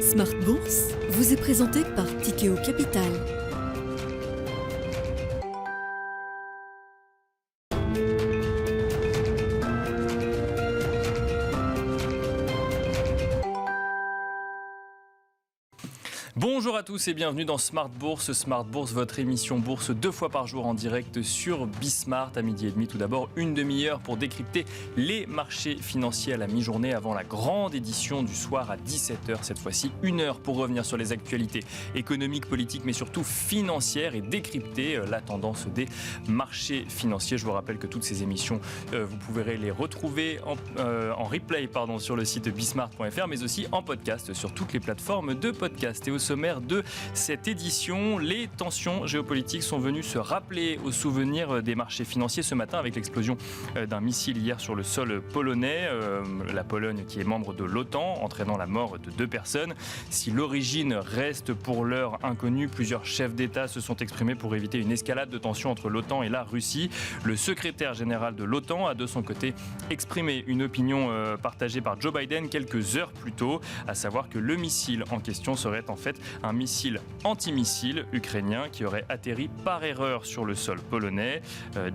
Smart Bourse vous est présenté par Tikeo Capital. Bonjour à tous et bienvenue dans Smart Bourse. Smart Bourse, votre émission bourse 2 fois par jour en direct sur Bismart à midi et demi. Tout d'abord, une demi-heure pour décrypter les marchés financiers à la mi-journée avant la grande édition du soir à 17h. Cette fois-ci, 1 heure pour revenir sur les actualités économiques, politiques, mais surtout financières et décrypter la tendance des marchés financiers. Je vous rappelle que toutes ces émissions, vous pourrez les retrouver en replay sur le site bismart.fr, mais aussi en podcast sur toutes les plateformes de podcast. Et au sommaire de cette édition, les tensions géopolitiques sont venues se rappeler au souvenir des marchés financiers ce matin avec l'explosion d'un missile hier sur le sol polonais. La Pologne qui est membre de l'OTAN, entraînant la mort de 2 personnes. Si l'origine reste pour l'heure inconnue, plusieurs chefs d'État se sont exprimés pour éviter une escalade de tensions entre l'OTAN et la Russie. Le secrétaire général de l'OTAN a de son côté exprimé une opinion partagée par Joe Biden quelques heures plus tôt, à savoir que le missile en question serait en fait un missile antimissile ukrainien qui aurait atterri par erreur sur le sol polonais.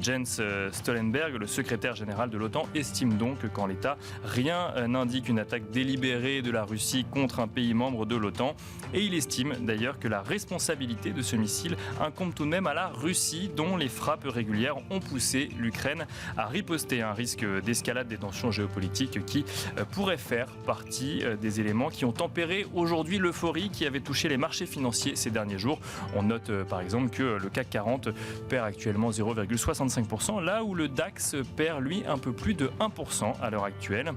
Jens Stoltenberg, le secrétaire général de l'OTAN, estime donc qu'en l'état, rien n'indique une attaque délibérée de la Russie contre un pays membre de l'OTAN. Et il estime d'ailleurs que la responsabilité de ce missile incombe tout de même à la Russie, dont les frappes régulières ont poussé l'Ukraine à riposter. Un risque d'escalade des tensions géopolitiques qui pourrait faire partie des éléments qui ont tempéré aujourd'hui l'euphorie qui avait touché les marchés financiers ces derniers jours. On note par exemple que le CAC 40 perd actuellement 0,65%, là où le DAX perd lui un peu plus de 1% à l'heure actuelle.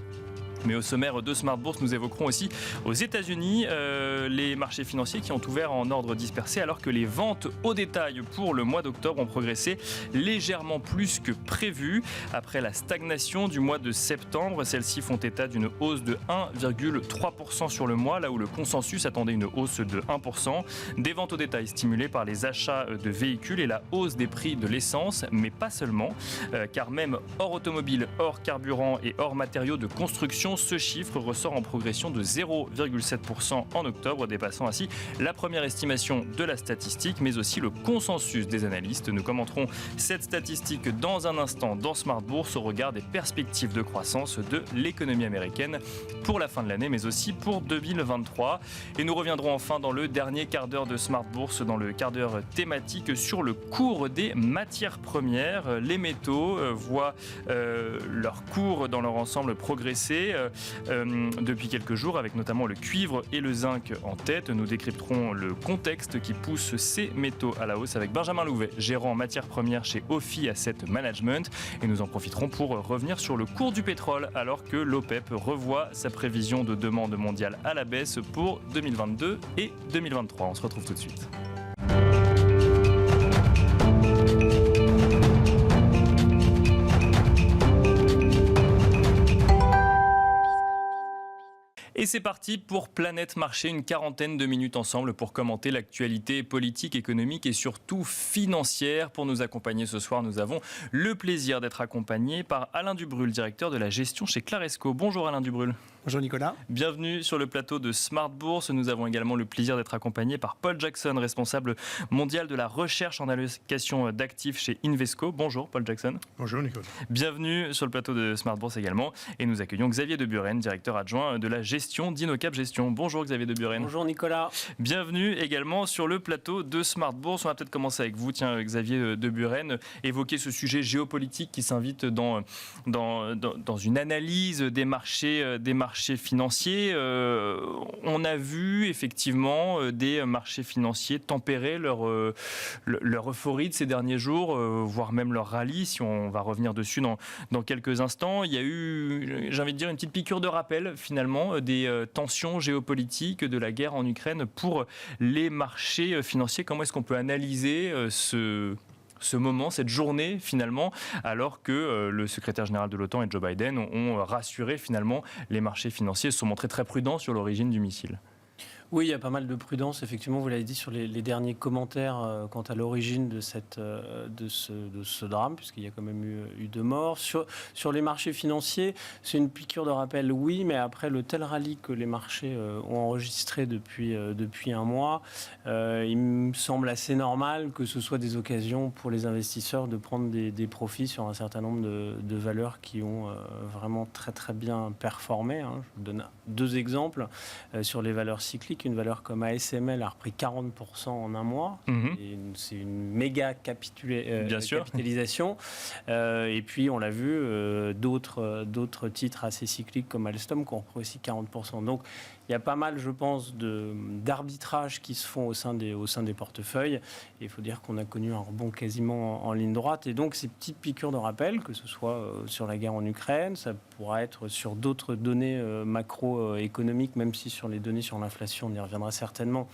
Mais au sommaire de Smart Bourse, nous évoquerons aussi aux États-Unis les marchés financiers qui ont ouvert en ordre dispersé alors que les ventes au détail pour le mois d'octobre ont progressé légèrement plus que prévu. Après la stagnation du mois de septembre, celles-ci font état d'une hausse de 1,3% sur le mois, là où le consensus attendait une hausse de 1%. Des ventes au détail stimulées par les achats de véhicules et la hausse des prix de l'essence, mais pas seulement, car même hors automobile, hors carburant et hors matériaux de construction, ce chiffre ressort en progression de 0,7% en octobre, dépassant ainsi la première estimation de la statistique, mais aussi le consensus des analystes. Nous commenterons cette statistique dans un instant dans Smart Bourse au regard des perspectives de croissance de l'économie américaine pour la fin de l'année, mais aussi pour 2023. Et nous reviendrons enfin dans le dernier quart d'heure de Smart Bourse, dans le quart d'heure thématique, sur le cours des matières premières. Les métaux voient leur cours dans leur ensemble progresser depuis quelques jours, avec notamment le cuivre et le zinc en tête. Nous décrypterons le contexte qui pousse ces métaux à la hausse avec Benjamin Louvet, gérant en matières premières chez Ophi Asset Management. Et nous en profiterons pour revenir sur le cours du pétrole, alors que l'OPEP revoit sa prévision de demande mondiale à la baisse pour 2022 et 2023. On se retrouve tout de suite. Et c'est parti pour Planète Marché, une quarantaine de minutes ensemble pour commenter l'actualité politique, économique et surtout financière. Pour nous accompagner ce soir, nous avons le plaisir d'être accompagnés par Alain Dubrul, directeur de la gestion chez Claresco. Bonjour Alain Dubrul. Bonjour Nicolas. Bienvenue sur le plateau de Smart Bourse. Nous avons également le plaisir d'être accompagnés par Paul Jackson, responsable mondial de la recherche en allocation d'actifs chez Invesco. Bonjour Paul Jackson. Bonjour Nicolas. Bienvenue sur le plateau de Smart Bourse également. Et nous accueillons Xavier de Buren, directeur adjoint de la gestion d'InnoCap Gestion. Bonjour Xavier de Buren. Bonjour Nicolas. Bienvenue également sur le plateau de Smart Bourse. On va peut-être commencer avec vous, Xavier de Buren, évoquer ce sujet géopolitique qui s'invite dans une analyse des marchés financiers. On a vu effectivement des marchés financiers tempérer leur euphorie de ces derniers jours, voire même leur rallye, si on va revenir dessus dans quelques instants. Il y a eu, j'ai envie de dire, une petite piqûre de rappel finalement des tensions géopolitiques, de la guerre en Ukraine pour les marchés financiers. Comment est-ce qu'on peut analyser ce moment, cette journée finalement, alors que le secrétaire général de l'OTAN et Joe Biden ont rassuré finalement les marchés financiers, se sont montrés très prudents sur l'origine du missile? Oui, il y a pas mal de prudence, effectivement, vous l'avez dit sur les derniers commentaires quant à l'origine de ce drame, puisqu'il y a quand même eu 2 morts. Sur les marchés financiers, c'est une piqûre de rappel, oui, mais après le tel rallye que les marchés ont enregistré depuis un mois, il me semble assez normal que ce soit des occasions pour les investisseurs de prendre des profits sur un certain nombre de valeurs qui ont vraiment très très bien performé. Je vous donne 2 exemples sur les valeurs cycliques. Une valeur comme ASML a repris 40% en un mois. C'est une méga capitalisation. Et puis, on l'a vu, d'autres titres assez cycliques comme Alstom qui ont repris aussi 40%. Donc, il y a pas mal, je pense, d'arbitrages qui se font au sein des portefeuilles. Et il faut dire qu'on a connu un rebond quasiment en ligne droite. Et donc, ces petites piqûres de rappel, que ce soit sur la guerre en Ukraine, ça pourra être sur d'autres données macroéconomiques, même si sur les données sur l'inflation, on y reviendra certainement,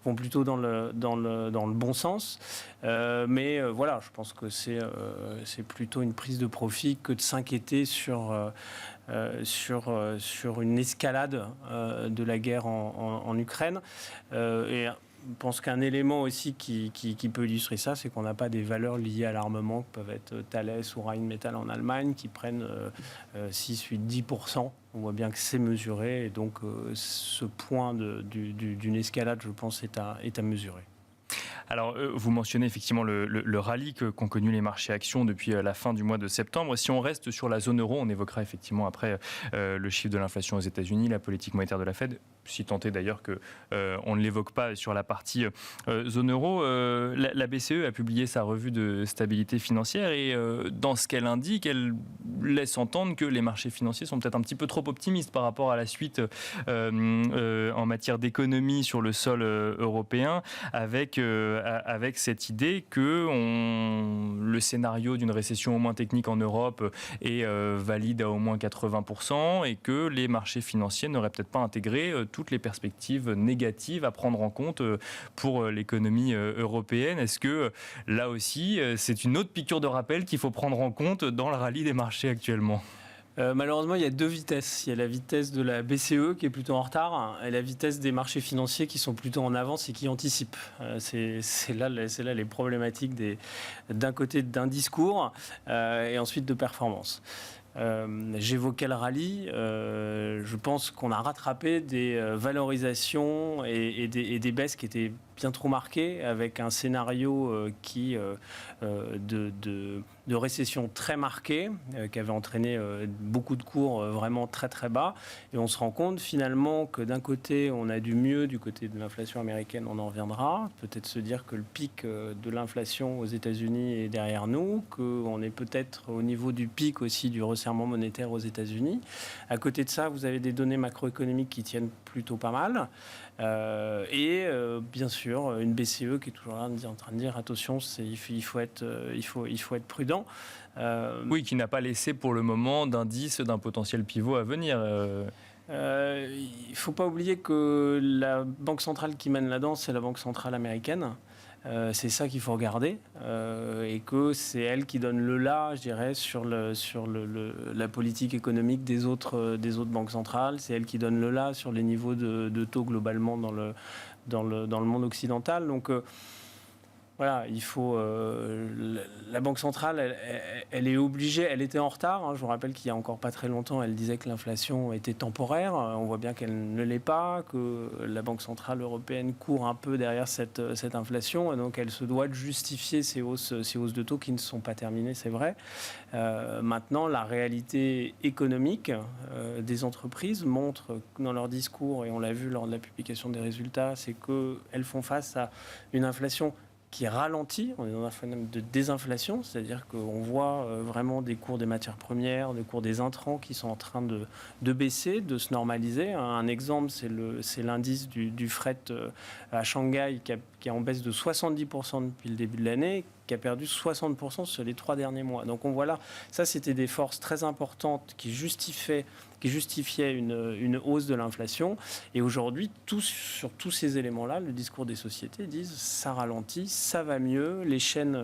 vont plutôt dans le bon sens. Mais voilà, je pense que c'est plutôt une prise de profit que de s'inquiéter sur une escalade de la guerre en Ukraine. Et je pense qu'un élément aussi qui peut illustrer ça, c'est qu'on n'a pas des valeurs liées à l'armement, que peuvent être Thales ou Rheinmetall en Allemagne, qui prennent 6, 8, 10%. On voit bien que c'est mesuré. Et donc, ce point d'une escalade, je pense, est à mesurer. Alors, vous mentionnez effectivement le rallye qu'ont connu les marchés actions depuis la fin du mois de septembre. Si on reste sur la zone euro, on évoquera effectivement après le chiffre de l'inflation aux États-Unis, la politique monétaire de la Fed, si tant est d'ailleurs qu'on ne l'évoque pas sur la partie zone euro. La BCE a publié sa revue de stabilité financière et dans ce qu'elle indique, elle laisse entendre que les marchés financiers sont peut-être un petit peu trop optimistes par rapport à la suite en matière d'économie sur le sol européen, avec cette idée que le scénario d'une récession au moins technique en Europe est valide à au moins 80% et que les marchés financiers n'auraient peut-être pas intégré toutes les perspectives négatives à prendre en compte pour l'économie européenne. Est-ce que là aussi, c'est une autre piqûre de rappel qu'il faut prendre en compte dans le rallye des marchés actuellement ? Malheureusement, il y a 2 vitesses. Il y a la vitesse de la BCE qui est plutôt en retard et la vitesse des marchés financiers qui sont plutôt en avance et qui anticipent. C'est là les problématiques d'un côté d'un discours et ensuite de performance. J'évoquais le rallye. Je pense qu'on a rattrapé des valorisations et des baisses qui étaient bien trop marquées, avec un scénario de récession très marqué, qui avait entraîné beaucoup de cours vraiment très très bas. Et on se rend compte finalement que d'un côté, on a du mieux du côté de l'inflation américaine, on en reviendra. Peut-être se dire que le pic de l'inflation aux États-Unis est derrière nous, qu'on est peut-être au niveau du pic aussi du resserrement monétaire aux États-Unis. À côté de ça, vous avez des données macroéconomiques qui tiennent plutôt pas mal. Et bien sûr, une BCE qui est toujours là en train de dire attention, il faut être prudent. Oui, qui n'a pas laissé pour le moment d'indice d'un potentiel pivot à venir. Il ne faut pas oublier que la banque centrale qui mène la danse, c'est la banque centrale américaine. C'est ça qu'il faut regarder et que c'est elle qui donne le là, je dirais, sur la politique économique des autres banques centrales. C'est elle qui donne le là sur les niveaux de taux globalement dans le monde occidental. Donc voilà, il faut. La Banque centrale, elle est obligée. Elle était en retard. Je vous rappelle qu'il y a encore pas très longtemps, elle disait que l'inflation était temporaire. On voit bien qu'elle ne l'est pas, que la Banque centrale européenne court un peu derrière cette inflation, et donc elle se doit de justifier ces hausses de taux qui ne sont pas terminées, c'est vrai. Maintenant, la réalité économique des entreprises montre dans leur discours, et on l'a vu lors de la publication des résultats, c'est qu'elles font face à une inflation qui ralentit. On est dans un phénomène de désinflation, c'est-à-dire qu'on voit vraiment des cours des matières premières, des cours des intrants qui sont en train de baisser, de se normaliser. Un exemple, c'est l'indice du fret à Shanghai qui est en baisse de 70% depuis le début de l'année, qui a perdu 60% sur les 3 derniers mois. Donc on voit là, ça c'était des forces très importantes qui justifiaient une hausse de l'inflation. Et aujourd'hui, sur tous ces éléments-là, le discours des sociétés disent ça ralentit, ça va mieux, les chaînes,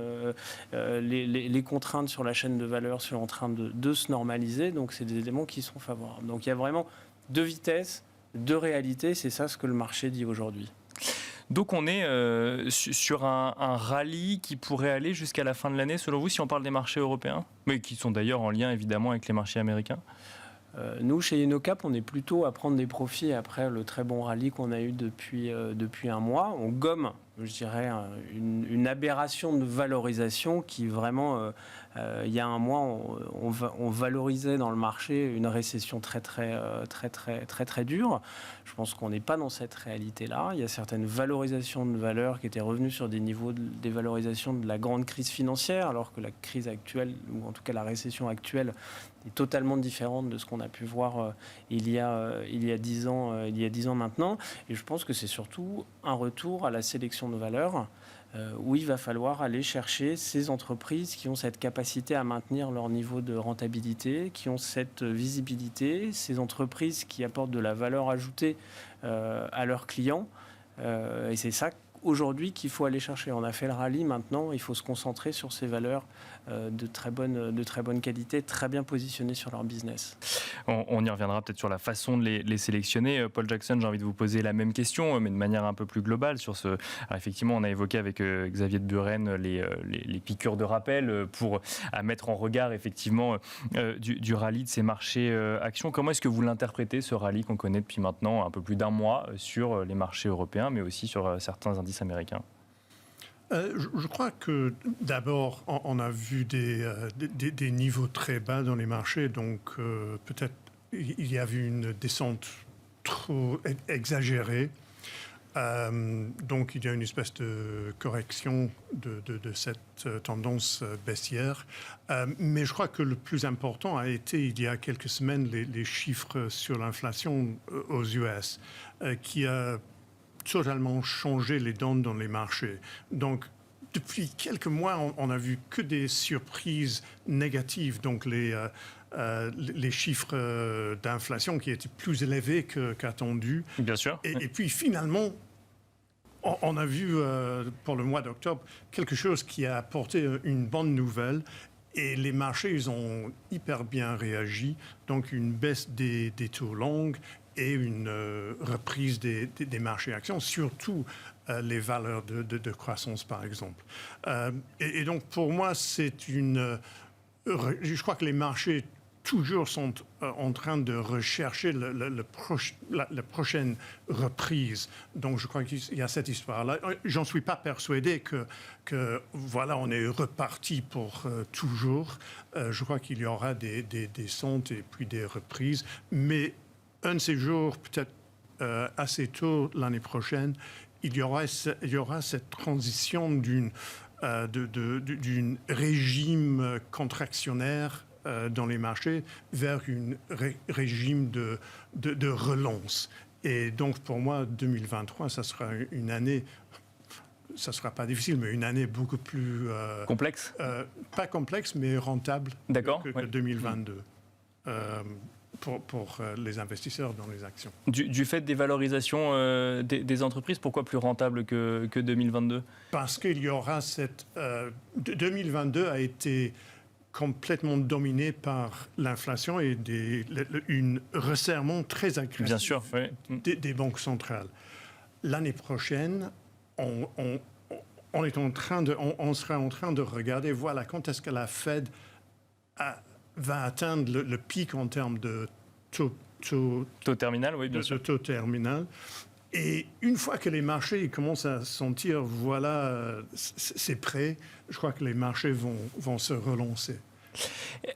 les contraintes sur la chaîne de valeur sont en train de se normaliser. Donc c'est des éléments qui sont favorables. Donc il y a vraiment 2 vitesses. de réalité. C'est ça ce que le marché dit aujourd'hui. Donc on est sur un rallye qui pourrait aller jusqu'à la fin de l'année, selon vous, si on parle des marchés européens, mais qui sont d'ailleurs en lien évidemment avec les marchés américains. Nous, chez InnoCap, on est plutôt à prendre des profits après le très bon rallye qu'on a eu depuis un mois. On gomme, je dirais, une aberration de valorisation qui vraiment, il y a un mois, on valorisait dans le marché une récession très dure. Je pense qu'on n'est pas dans cette réalité-là. Il y a certaines valorisations de valeurs qui étaient revenues sur des niveaux des valorisations de la grande crise financière, alors que la crise actuelle, ou en tout cas la récession actuelle, est totalement différente de ce qu'on a pu voir il y a 10 ans maintenant. Et je pense que c'est surtout un retour à la sélection de valeurs où il va falloir aller chercher ces entreprises qui ont cette capacité à maintenir leur niveau de rentabilité, qui ont cette visibilité, ces entreprises qui apportent de la valeur ajoutée à leurs clients. Et c'est ça aujourd'hui qu'il faut aller chercher. On a fait le rallye, maintenant il faut se concentrer sur ces valeurs de très bonne qualité, très bien positionnées sur leur business. On y reviendra peut-être sur la façon de les sélectionner. Paul Jackson, j'ai envie de vous poser la même question, mais de manière un peu plus globale sur ce. Alors effectivement, on a évoqué avec Xavier de Buren les piqûres de rappel pour à mettre en regard effectivement du rallye de ces marchés actions. Comment est-ce que vous l'interprétez, ce rallye qu'on connaît depuis maintenant un peu plus d'un mois sur les marchés européens, mais aussi sur certains indices américains? Je crois que d'abord, on a vu des niveaux très bas dans les marchés, donc peut-être il y a eu une descente trop exagérée. Donc il y a une espèce de correction de cette tendance baissière. Mais je crois que le plus important a été, il y a quelques semaines, les chiffres sur l'inflation aux US, qui a totalement changé les donnes dans les marchés. Donc, depuis quelques mois, on n'a vu que des surprises négatives. Donc, les chiffres d'inflation qui étaient plus élevés qu'attendus. Bien sûr. Et puis, finalement, on a vu pour le mois d'octobre quelque chose qui a apporté une bonne nouvelle. Et les marchés, ils ont hyper bien réagi. Donc, une baisse des taux longs et une reprise des marchés actions, surtout les valeurs de croissance, par exemple. Et donc, pour moi, je crois que les marchés toujours sont en train de rechercher la prochaine reprise. Donc, je crois qu'il y a cette histoire-là. J'en suis pas persuadé que voilà, on est reparti pour toujours. Je crois qu'il y aura des descentes et puis des reprises, mais un de ces jours, peut-être assez tôt l'année prochaine, il y aura cette transition d'une régime contractionnaire dans les marchés vers un régime de relance. Et donc, pour moi, 2023, ça sera une année, ça ne sera pas difficile, mais une année beaucoup plus... complexe pas complexe, mais rentable que 2022. Pour les investisseurs dans les actions. Du fait des valorisations des entreprises, pourquoi plus rentable que 2022 ? Parce qu'il y aura 2022 a été complètement dominé par l'inflation et un resserrement très agressif. Bien sûr, oui. des banques centrales. L'année prochaine, on sera en train de regarder, voilà, quand est-ce que la Fed va atteindre le pic en termes de taux terminal, oui, bien sûr. Taux terminal. Et une fois que les marchés commencent à sentir, voilà, c'est prêt, je crois que les marchés vont se relancer.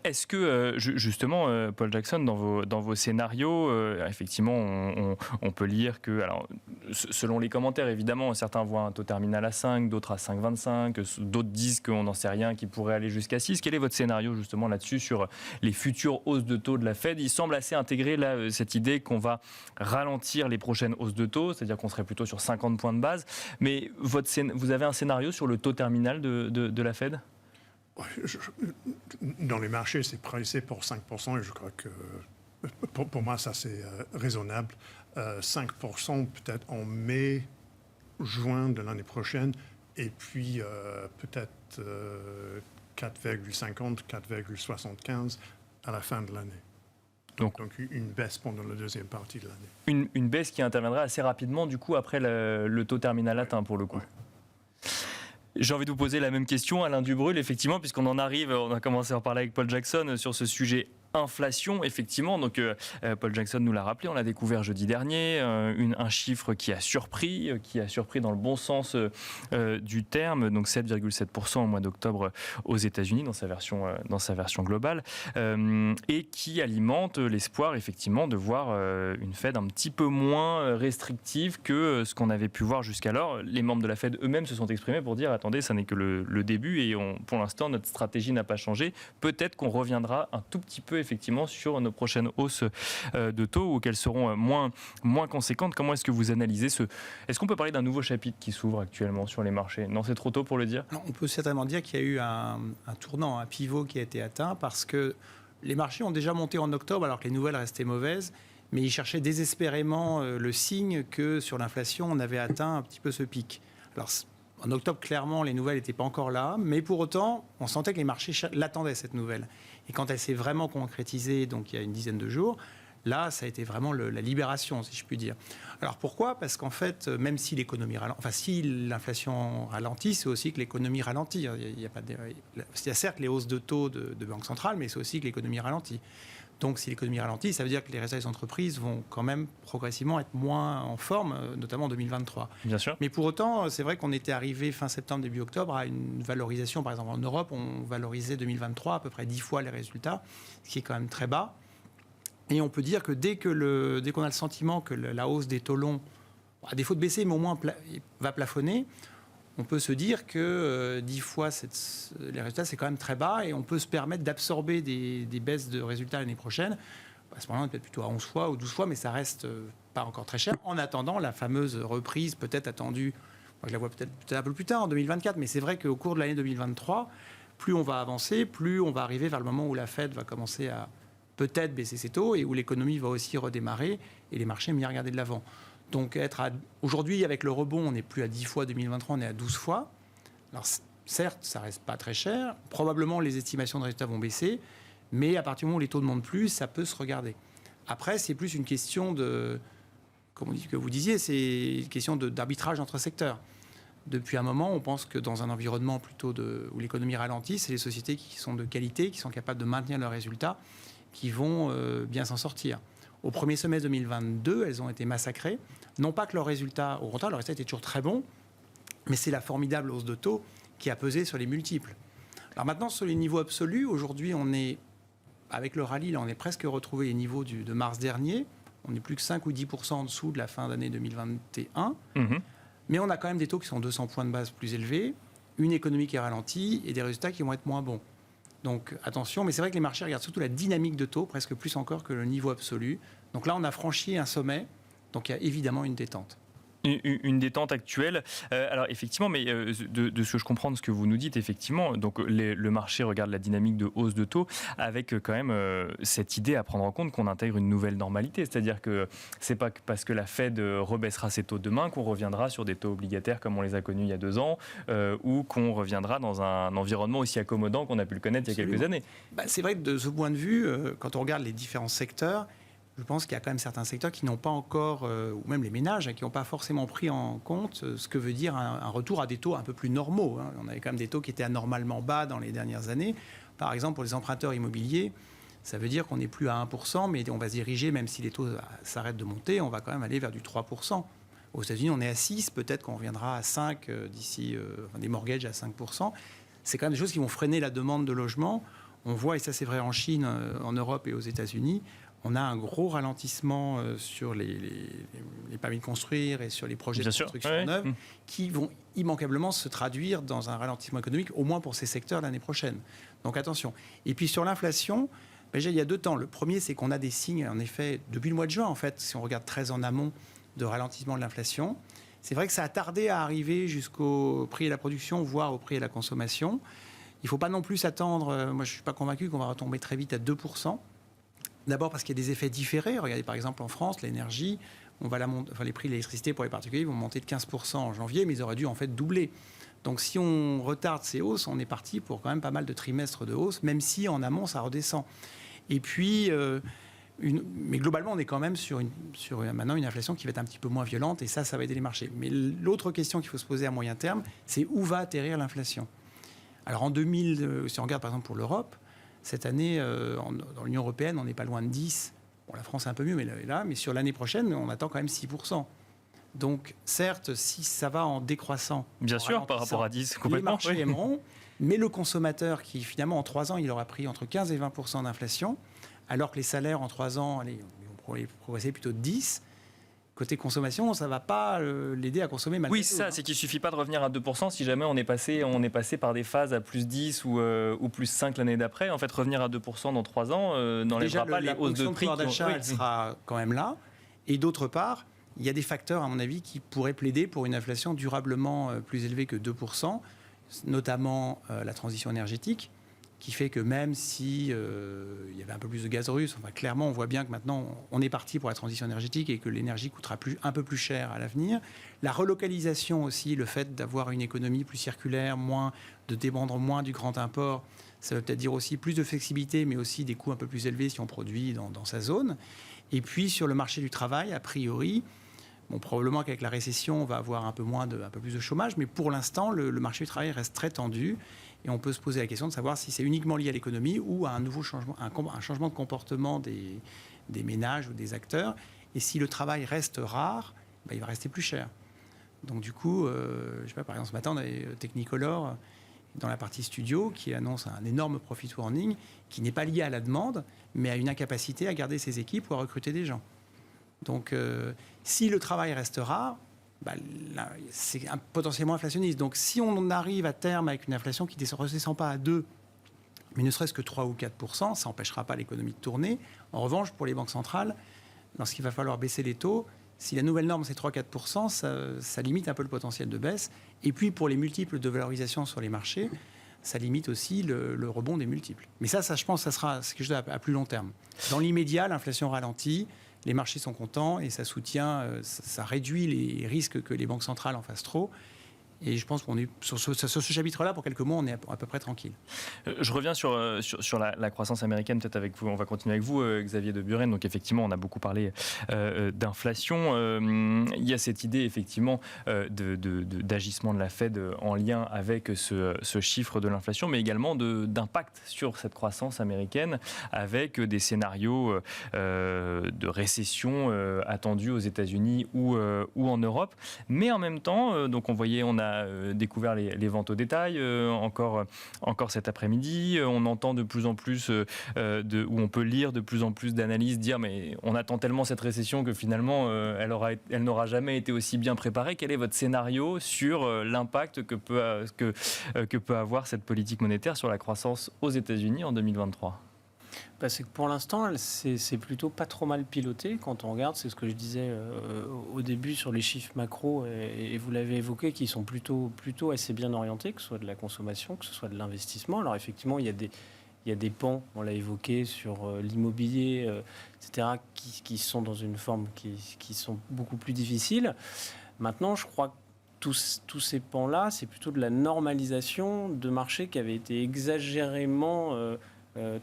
Est-ce que, justement, Paul Jackson, dans vos scénarios, effectivement, on peut lire que, alors, selon les commentaires, évidemment, certains voient un taux terminal à 5, d'autres à 5,25, d'autres disent qu'on n'en sait rien, qui pourrait aller jusqu'à 6. Quel est votre scénario, justement, là-dessus, sur les futures hausses de taux de la Fed ? Il semble assez intégré, là, cette idée qu'on va ralentir les prochaines hausses de taux, c'est-à-dire qu'on serait plutôt sur 50 points de base. Mais vous avez un scénario sur le taux terminal de la Fed ? Dans les marchés, c'est pricé pour 5% et je crois que pour moi, ça c'est raisonnable. 5% peut-être en mai, juin de l'année prochaine et puis peut-être 4,50, 4,75 à la fin de l'année. Donc une baisse pendant la deuxième partie de l'année. Une baisse qui interviendra assez rapidement, du coup, après le taux terminal atteint, pour le coup. Ouais. J'ai envie de vous poser la même question, Alain Dubrul, effectivement, puisqu'on en arrive, on a commencé à en parler avec Paul Jackson sur ce sujet inflation, effectivement. Donc, Paul Jackson nous l'a rappelé, on l'a découvert jeudi dernier, un chiffre qui a surpris dans le bon sens du terme, donc 7,7% au mois d'octobre aux États-Unis dans sa version globale, et qui alimente l'espoir, effectivement, de voir une Fed un petit peu moins restrictive que ce qu'on avait pu voir jusqu'alors. Les membres de la Fed eux-mêmes se sont exprimés pour dire attendez, ça n'est que le début et pour l'instant, notre stratégie n'a pas changé. Peut-être qu'on reviendra un tout petit peu effectivement sur nos prochaines hausses de taux ou qu'elles seront moins conséquentes. Comment est-ce que vous analysez Est-ce qu'on peut parler d'un nouveau chapitre qui s'ouvre actuellement sur les marchés? Non, c'est trop tôt pour le dire. Alors, on peut certainement dire qu'il y a eu un tournant, un pivot qui a été atteint parce que les marchés ont déjà monté en octobre alors que les nouvelles restaient mauvaises, mais ils cherchaient désespérément le signe que sur l'inflation, on avait atteint un petit peu ce pic. Alors, en octobre, clairement, les nouvelles n'étaient pas encore là, mais pour autant, on sentait que les marchés l'attendaient, cette nouvelle. Et quand elle s'est vraiment concrétisée, donc il y a une dizaine de jours, là, ça a été vraiment la libération, si je puis dire. Alors pourquoi ? Parce qu'en fait, même si l'économie ralentit, enfin si l'inflation ralentit, c'est aussi que l'économie ralentit. Il y a certes les hausses de taux de banque centrale, mais c'est aussi que l'économie ralentit. Donc si l'économie ralentit, ça veut dire que les résultats des entreprises vont quand même progressivement être moins en forme, notamment en 2023. Bien sûr. Mais pour autant, c'est vrai qu'on était arrivé fin septembre, début octobre à une valorisation. Par exemple, en Europe, on valorisait 2023 à peu près 10 fois les résultats, ce qui est quand même très bas. Et on peut dire que dès qu'on a le sentiment que la hausse des taux longs, à défaut de baisser, mais au moins va plafonner, on peut se dire que 10 fois les résultats, c'est quand même très bas et on peut se permettre d'absorber des baisses de résultats l'annet prochaine. À ce moment-là, on est peut-être plutôt à 11 fois ou 12 fois, mais ça reste pas encore très cher. En attendant, la fameuse reprise peut-être attendue, moi je la vois peut-être un peu plus tard, en 2024, mais c'est vrai qu'au cours de l'année 2023, plus on va avancer, plus on va arriver vers le moment où la Fed va commencer à peut-être baisser ses taux et où l'économie va aussi redémarrer et les marchés mieux regarder de l'avant. Donc aujourd'hui, avec le rebond, on n'est plus à 10 fois 2023, on est à 12 fois. Alors certes, ça reste pas très cher. Probablement, les estimations de résultats vont baisser. Mais à partir du moment où les taux ne montent plus, ça peut se regarder. Après, c'est plus une question comme vous disiez, c'est une question d'arbitrage entre secteurs. Depuis un moment, on pense que dans un environnement plutôt où l'économie ralentit, c'est les sociétés qui sont de qualité, qui sont capables de maintenir leurs résultats, qui vont bien s'en sortir. Au premier semestre 2022, elles ont été massacrées. Non pas que leurs résultats, au contraire, leurs résultats étaient toujours très bons, mais c'est la formidable hausse de taux qui a pesé sur les multiples. Alors maintenant, sur les niveaux absolus, aujourd'hui, avec le rallye, là, on est presque retrouvé les niveaux de mars dernier. On n'est plus que 5 ou 10% en dessous de la fin d'année 2021. Mais on a quand même des taux qui sont 200 points de base plus élevés, une économie qui est ralentie et des résultats qui vont être moins bons. Donc attention, mais c'est vrai que les marchés regardent surtout la dynamique de taux, presque plus encore que le niveau absolu. Donc là, on a franchi un sommet, donc il y a évidemment une détente. Une détente actuelle. Alors effectivement, mais de ce que je comprends de ce que vous nous dites, effectivement, donc le marché regarde la dynamique de hausse de taux avec quand même cette idée à prendre en compte qu'on intègre une nouvelle normalité. C'est-à-dire que c'est pas parce que la Fed rebaissera ses taux demain qu'on reviendra sur des taux obligataires comme on les a connus il y a 2 ans ou qu'on reviendra dans un environnement aussi accommodant qu'on a pu le connaître il y a quelques années. C'est vrai que de ce point de vue, quand on regarde les différents secteurs, je pense qu'il y a quand même certains secteurs qui n'ont pas encore, ou même les ménages, qui n'ont pas forcément pris en compte ce que veut dire un retour à des taux un peu plus normaux. On avait quand même des taux qui étaient anormalement bas dans les dernières années. Par exemple, pour les emprunteurs immobiliers, ça veut dire qu'on n'est plus à 1%, mais on va se diriger, même si les taux s'arrêtent de monter, on va quand même aller vers du 3%. Aux États-Unis, on est à 6%, peut-être qu'on reviendra à 5% d'ici, des mortgages à 5%. C'est quand même des choses qui vont freiner la demande de logement. On voit, et ça c'est vrai en Chine, en Europe et aux États-Unis, on a un gros ralentissement sur les permis de construire et sur les projets de construction neuve qui vont immanquablement se traduire dans un ralentissement économique, au moins pour ces secteurs l'année prochaine. Donc attention. Et puis sur l'inflation, il y a 2 temps. Le premier, c'est qu'on a des signes, en effet, depuis le mois de juin, en fait, si on regarde très en amont, de ralentissement de l'inflation. C'est vrai que ça a tardé à arriver jusqu'au prix de la production, voire au prix de la consommation. Il ne faut pas non plus s'attendre, moi je ne suis pas convaincu qu'on va retomber très vite à 2%. D'abord parce qu'il y a des effets différés. Regardez par exemple en France, l'énergie, les prix de l'électricité pour les particuliers vont monter de 15% en janvier, mais ils auraient dû en fait doubler. Donc si on retarde ces hausses, on est parti pour quand même pas mal de trimestres de hausse, même si en amont ça redescend. Et puis Mais globalement, on est quand même sur maintenant une inflation qui va être un petit peu moins violente, et ça va aider les marchés. Mais l'autre question qu'il faut se poser à moyen terme, c'est où va atterrir l'inflation. Alors en 2000, si on regarde par exemple pour l'Europe, cette année, dans l'Union européenne, on n'est pas loin de 10. Bon, la France est un peu mieux, mais sur l'année prochaine, on attend quand même 6%. Donc, certes, si ça va en décroissant... Bien sûr, par rapport à 10, complètement. Les marchés aimeront, mais le consommateur, qui finalement, en 3 ans, il aura pris entre 15 et 20% d'inflation, alors que les salaires, en 3 ans, ils vont progresser plutôt de 10%. Côté consommation, ça ne va pas l'aider à consommer malgré tout. Oui, ça, c'est qu'il ne suffit pas de revenir à 2% si jamais on est passé par des phases à plus 10 ou plus 5 l'année d'après. En fait, revenir à 2% dans 3 ans n'enlèvera pas les hausses de prix. La d'achat, elle sera quand même là. Et d'autre part, il y a des facteurs, à mon avis, qui pourraient plaider pour une inflation durablement plus élevée que 2%, notamment la transition énergétique, qui fait que même si il y avait un peu plus de gaz russe, clairement, on voit bien que maintenant, on est parti pour la transition énergétique et que l'énergie coûtera un peu plus cher à l'avenir. La relocalisation aussi, le fait d'avoir une économie plus circulaire, de dépendre moins du grand import, ça veut peut-être dire aussi plus de flexibilité, mais aussi des coûts un peu plus élevés si on produit dans sa zone. Et puis, sur le marché du travail, a priori, probablement qu'avec la récession, on va avoir un peu plus de chômage, mais pour l'instant, le marché du travail reste très tendu. Et on peut se poser la question de savoir si c'est uniquement lié à l'économie ou à un nouveau changement, un changement de comportement des ménages ou des acteurs. Et si le travail reste rare, il va rester plus cher. Donc du coup, je sais pas, par exemple, ce matin, on avait Technicolor dans la partie studio qui annonce un énorme profit warning qui n'est pas lié à la demande, mais à une incapacité à garder ses équipes ou à recruter des gens. Donc si le travail reste rare, c'est potentiellement inflationniste. Donc si on arrive à terme avec une inflation qui ne redescend pas à 2, mais ne serait-ce que 3 ou 4%, ça n'empêchera pas l'économie de tourner. En revanche, pour les banques centrales, lorsqu'il va falloir baisser les taux, si la nouvelle norme c'est 3-4%, ça limite un peu le potentiel de baisse. Et puis pour les multiples de valorisation sur les marchés, ça limite aussi le rebond des multiples. Mais ça je pense, ça sera quelque chose à plus long terme. Dans l'immédiat, l'inflation ralentit. Les marchés sont contents et ça soutient, ça réduit les risques que les banques centrales en fassent trop. Et je pense qu'on est sur ce chapitre-là, pour quelques mois, on est à peu près tranquille. Je reviens sur la croissance américaine, peut-être avec vous. On va continuer avec vous, Xavier de Buren. Donc effectivement, on a beaucoup parlé d'inflation. Il y a cette idée effectivement d'agissement de la Fed en lien avec ce chiffre de l'inflation, mais également d'impact sur cette croissance américaine, avec des scénarios de récession attendus aux États-Unis ou en Europe. Mais en même temps, donc on a découvert les ventes au détail encore cet après-midi. On entend de plus en plus, où on peut lire de plus en plus d'analyses dire mais on attend tellement cette récession que finalement elle n'aura jamais été aussi bien préparée. Quel est votre scénario sur l'impact que peut avoir cette politique monétaire sur la croissance aux États-Unis en 2023 ? C'est que pour l'instant, c'est plutôt pas trop mal piloté quand on regarde. C'est ce que je disais au début sur les chiffres macro, et vous l'avez évoqué, qui sont plutôt assez bien orientés, que ce soit de la consommation, que ce soit de l'investissement. Alors effectivement, il y a des pans, on l'a évoqué, sur l'immobilier, etc., qui sont dans une forme qui sont beaucoup plus difficiles. Maintenant, je crois que tous ces pans-là, c'est plutôt de la normalisation de marchés qui avaient été exagérément...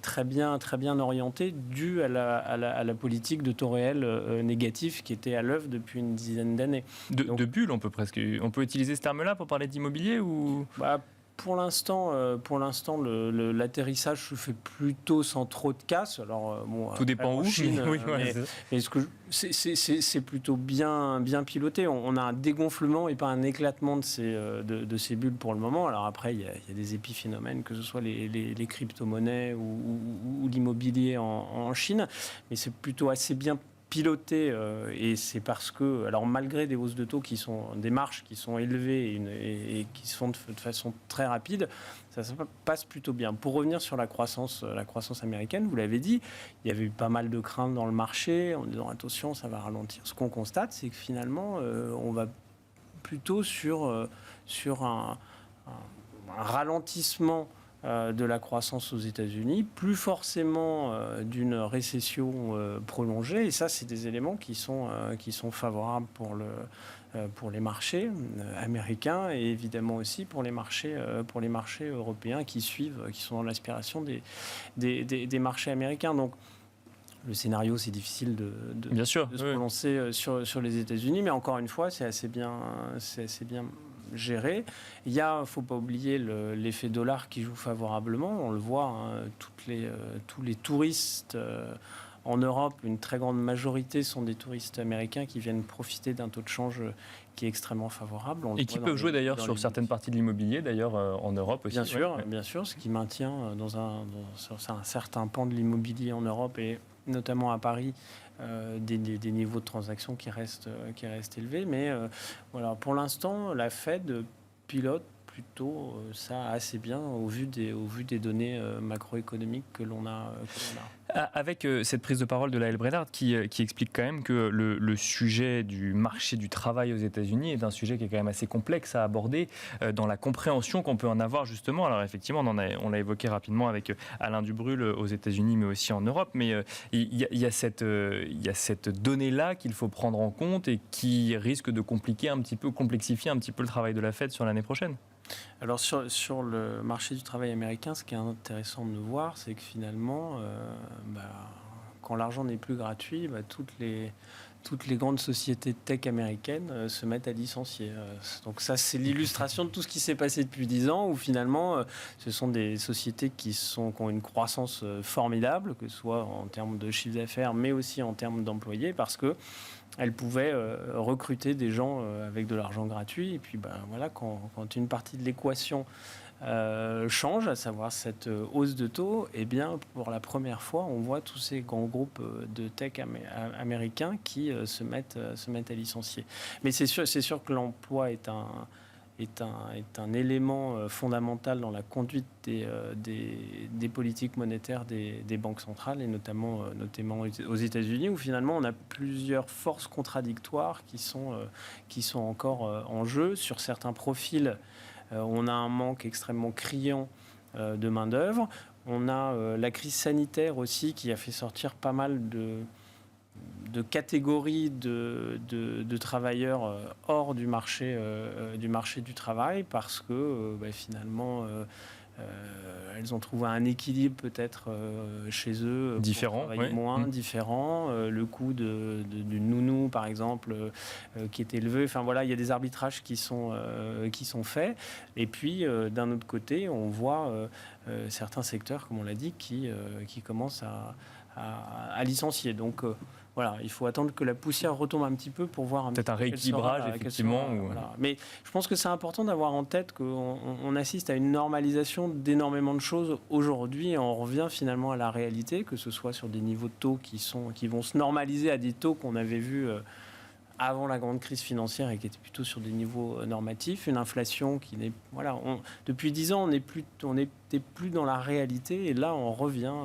très bien orienté, dû à la politique de taux réel négatif qui était à l'œuvre depuis une dizaine d'années. De bulle, on peut utiliser ce terme-là pour parler d'immobilier ou Pour l'instant, l'atterrissage se fait plutôt sans trop de casse. Alors, tout dépend où. Chine, mais c'est plutôt bien piloté. On a un dégonflement et pas un éclatement de ces bulles pour le moment. Alors après, il y a des épiphénomènes, que ce soit les crypto-monnaies ou l'immobilier en Chine, mais c'est plutôt assez bien piloté, et c'est parce que, alors malgré des hausses de taux des marges qui sont élevées et qui se font de façon très rapide, ça passe plutôt bien. Pour revenir sur la croissance américaine, vous l'avez dit, il y avait eu pas mal de craintes dans le marché en disant attention, ça va ralentir. Ce qu'on constate, c'est que finalement, on va plutôt sur un ralentissement de la croissance aux États-Unis, plus forcément d'une récession prolongée. Et ça, c'est des éléments qui sont favorables pour les marchés américains et évidemment aussi pour les marchés européens qui sont dans l'aspiration des marchés américains. Donc, le scénario, c'est difficile de Bien sûr, se prononcer sur les États-Unis, mais encore une fois, c'est assez bien géré. Il y a, faut pas oublier l'effet dollar qui joue favorablement. On le voit, tous les touristes en Europe, une très grande majorité sont des touristes américains qui viennent profiter d'un taux de change qui est extrêmement favorable. Et qui peuvent jouer d'ailleurs sur certaines parties de l'immobilier, d'ailleurs en Europe aussi. Bien sûr, ce qui maintient sur un certain pan de l'immobilier en Europe et notamment à Paris, des niveaux de transactions qui restent élevés. Mais voilà, pour l'instant, la Fed pilote plutôt ça assez bien au vu des données macroéconomiques que l'on a. Avec cette prise de parole de Lael Brainard qui explique quand même que le sujet du marché du travail aux États-Unis est un sujet qui est quand même assez complexe à aborder dans la compréhension qu'on peut en avoir justement. Alors effectivement, on l'a évoqué rapidement avec Alain Dubrul aux États-Unis, mais aussi en Europe. Mais il y a cette donnée-là qu'il faut prendre en compte et qui risque de complexifier un petit peu le travail de la Fed sur l'année prochaine. Alors sur le marché du travail américain, ce qui est intéressant de voir, c'est que finalement, quand l'argent n'est plus gratuit, toutes les grandes sociétés tech américaines se mettent à licencier. Donc ça, c'est l'illustration de tout ce qui s'est passé depuis 10 ans, où finalement, ce sont des sociétés qui ont une croissance formidable, que ce soit en termes de chiffre d'affaires, mais aussi en termes d'employés, parce que elles pouvaient recruter des gens avec de l'argent gratuit. Et puis, voilà, quand une partie de l'équation change, à savoir cette hausse de taux, eh bien, pour la première fois, on voit tous ces grands groupes de tech américains qui se mettent à licencier. Mais c'est sûr que l'emploi est un élément fondamental dans la conduite des politiques monétaires des banques centrales, et notamment aux États-Unis, où finalement on a plusieurs forces contradictoires qui sont encore en jeu. Sur certains profils, on a un manque extrêmement criant de main-d'œuvre. On a la crise sanitaire aussi qui a fait sortir pas mal de catégories de travailleurs hors du marché du travail, parce que finalement elles ont trouvé un équilibre peut-être chez eux, différent, différent, le coût du nounou par exemple qui est élevé. Enfin voilà, il y a des arbitrages qui sont faits, et puis d'un autre côté on voit certains secteurs, comme on l'a dit, qui commencent à licencier. Donc voilà, il faut attendre que la poussière retombe un petit peu pour voir peut-être un rééquilibrage, effectivement. Voilà. Mais je pense que c'est important d'avoir en tête qu'on assiste à une normalisation d'énormément de choses aujourd'hui, et on revient finalement à la réalité, que ce soit sur des niveaux de taux qui vont se normaliser à des taux qu'on avait vus avant la grande crise financière et qui étaient plutôt sur des niveaux normatifs, une inflation qui n'est... Voilà, depuis 10 ans, on n'était plus dans la réalité, et là on revient...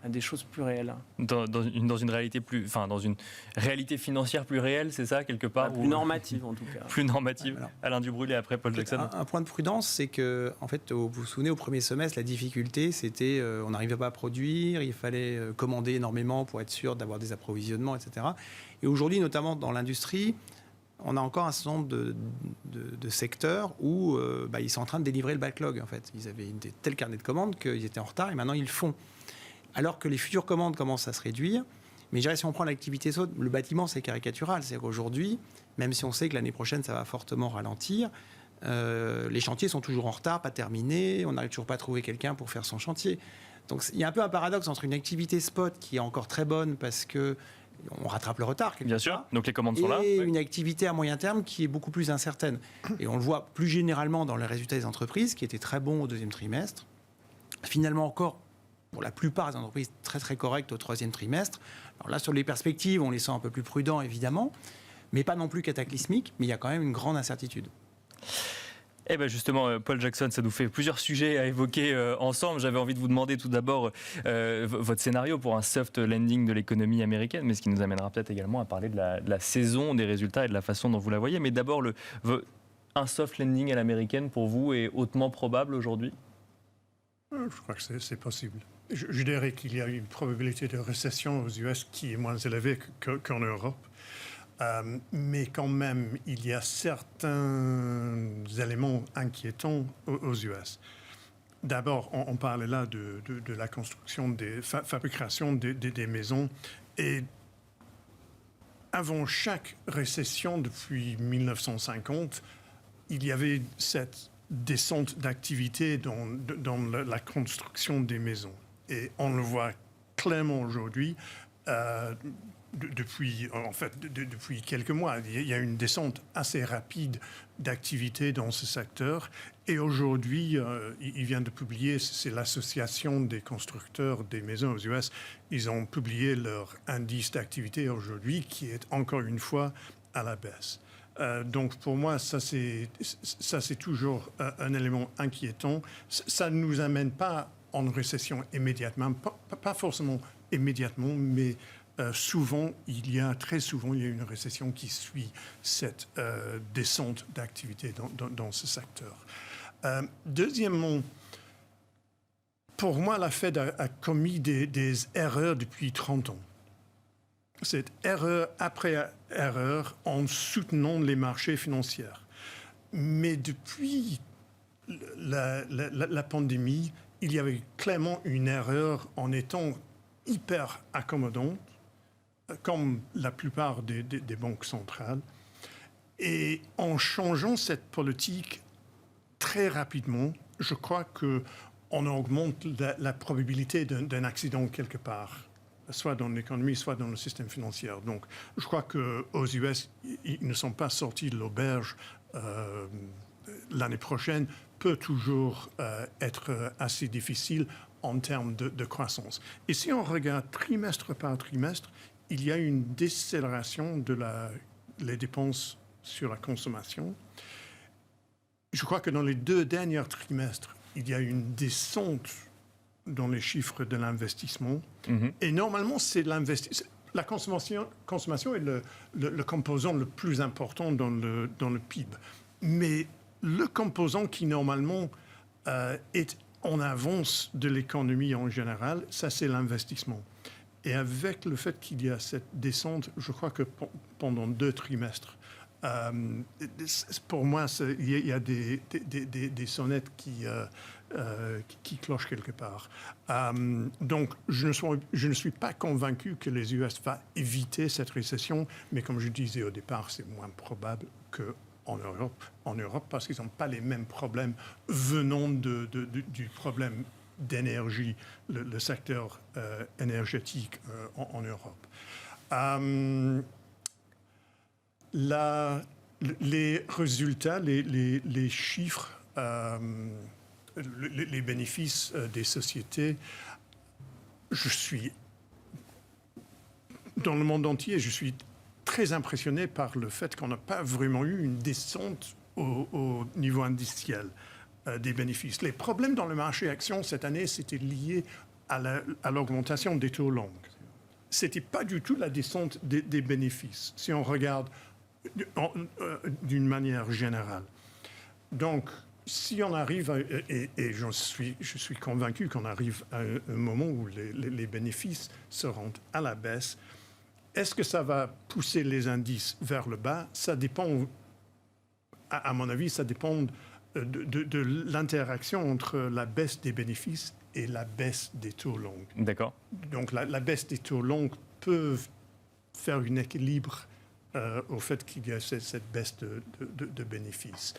à des choses plus réelles. Dans une réalité dans une réalité financière plus réelle, c'est ça, quelque part, plus normative en tout cas. Plus normative. Alors, Alain Dubrul et après Paul Jackson. Un point de prudence, c'est que, en fait, vous vous souvenez, au premier semestre, la difficulté, c'était on n'arrivait pas à produire, il fallait commander énormément pour être sûr d'avoir des approvisionnements, etc. Et aujourd'hui, notamment dans l'industrie, on a encore un certain nombre de secteurs où ils sont en train de délivrer le backlog. En fait, ils avaient des tels carnets de commandes qu'ils étaient en retard, et maintenant ils le font. Alors que les futures commandes commencent à se réduire. Mais je dirais, si on prend l'activité saute, le bâtiment, c'est caricatural. C'est qu'aujourd'hui, même si on sait que l'année prochaine, ça va fortement ralentir, les chantiers sont toujours en retard, pas terminés. On n'arrive toujours pas à trouver quelqu'un pour faire son chantier. Donc, il y a un peu un paradoxe entre une activité spot qui est encore très bonne parce que on rattrape le retard. Bien sûr, donc les commandes sont là. Et une activité à moyen terme qui est beaucoup plus incertaine. Et on le voit plus généralement dans les résultats des entreprises, qui étaient très bons au deuxième trimestre. Finalement, encore, pour la plupart des entreprises, très très correctes au troisième trimestre. Alors là, sur les perspectives, on les sent un peu plus prudents, évidemment, mais pas non plus cataclysmiques, mais il y a quand même une grande incertitude. Eh bien justement, Paul Jackson, ça nous fait plusieurs sujets à évoquer ensemble. J'avais envie de vous demander tout d'abord votre scénario pour un soft landing de l'économie américaine, mais ce qui nous amènera peut-être également à parler de la saison, des résultats et de la façon dont vous la voyez. Mais d'abord, un soft landing à l'américaine, pour vous, est hautement probable aujourd'hui ? Je crois que c'est possible. Je dirais qu'il y a une probabilité de récession aux US qui est moins élevée qu'en Europe. Mais quand même, il y a certains éléments inquiétants aux US. d'abord, on parlait là de la construction, fabrication des maisons. Et avant chaque récession depuis 1950, il y avait cette descente d'activité dans la construction des maisons. Et on le voit clairement aujourd'hui. Depuis quelques mois, il y a une descente assez rapide d'activité dans ce secteur. Et aujourd'hui, il vient de publier, c'est l'Association des constructeurs des maisons aux US, ils ont publié leur indice d'activité aujourd'hui qui est encore une fois à la baisse. Donc pour moi, ça c'est toujours un élément inquiétant. Ça ne nous amène pas en récession immédiatement, pas forcément immédiatement, mais très souvent, il y a une récession qui suit cette descente d'activité dans ce secteur. Deuxièmement, pour moi, la Fed a commis des erreurs depuis 30 ans. Cette erreur après erreur en soutenant les marchés financiers. Mais depuis la pandémie, il y avait clairement une erreur en étant hyper accommodant, comme la plupart des banques centrales. Et en changeant cette politique très rapidement, je crois qu'on augmente la probabilité d'un accident quelque part, soit dans l'économie, soit dans le système financier. Donc, je crois qu'aux US, ils ne sont pas sortis de l'auberge. L'année prochaine peut toujours être assez difficile en termes de croissance. Et si on regarde trimestre par trimestre, il y a une décélération les dépenses sur la consommation. Je crois que dans les 2 derniers trimestres, il y a une descente dans les chiffres de l'investissement. Mm-hmm. Et normalement, c'est la consommation est le composant le plus important dans le PIB. Mais le composant qui, normalement, est en avance de l'économie en général, ça, c'est l'investissement. Et avec le fait qu'il y a cette descente, je crois que pendant 2 trimestres, pour moi, il y a des sonnettes qui clochent quelque part. Donc, je ne suis pas convaincu que les US vont éviter cette récession, mais comme je disais au départ, c'est moins probable qu'en Europe, parce qu'ils n'ont pas les mêmes problèmes venant du problème d'énergie, le secteur énergétique en Europe. Les résultats, les chiffres, les bénéfices des sociétés, dans le monde entier, je suis très impressionné par le fait qu'on n'a pas vraiment eu une descente au niveau industriel des bénéfices. Les problèmes dans le marché actions cette année, c'était lié à l'augmentation des taux longs. Ce n'était pas du tout la descente des bénéfices, si on regarde d'une manière générale. Donc, si on arrive, et je suis convaincu qu'on arrive à un moment où les bénéfices seront à la baisse, est-ce que ça va pousser les indices vers le bas? Ça dépend, à mon avis, ça dépend de l'interaction entre la baisse des bénéfices et la baisse des taux longs. D'accord. Donc la baisse des taux longs peut faire un équilibre au fait qu'il y a cette baisse de bénéfices.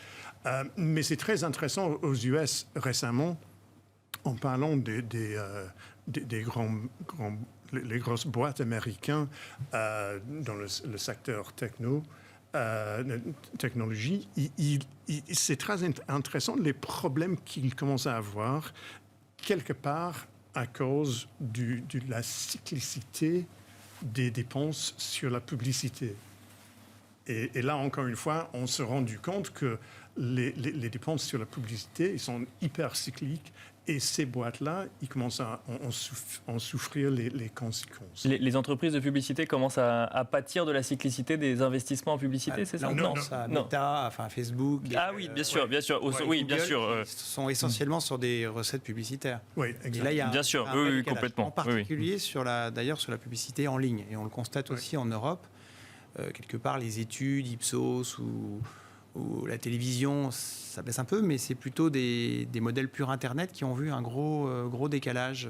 Mais c'est très intéressant aux US récemment, en parlant des les grosses boîtes américaines dans le secteur technologie, c'est très intéressant les problèmes qu'ils commencent à avoir quelque part à cause de la cyclicité des dépenses sur la publicité. Et là, encore une fois, on s'est rendu compte que les dépenses sur la publicité, ils sont hyper cycliques. Et ces boîtes-là, ils commencent à en souffrir les conséquences. Les entreprises de publicité commencent à pâtir de la cyclicité des investissements en publicité, c'est ça? Non. Meta, enfin Facebook. Oui, bien sûr, bien sûr. Ouais, oui, Google, bien sûr. Sont essentiellement sur des recettes publicitaires. Oui, exactement. Et là, il y a bien sûr, oui, complètement. En particulier sur la publicité en ligne. Et on le constate aussi en Europe. Quelque part, les études Ipsos ou où la télévision, ça baisse un peu, mais c'est plutôt des modèles purs Internet qui ont vu un gros décalage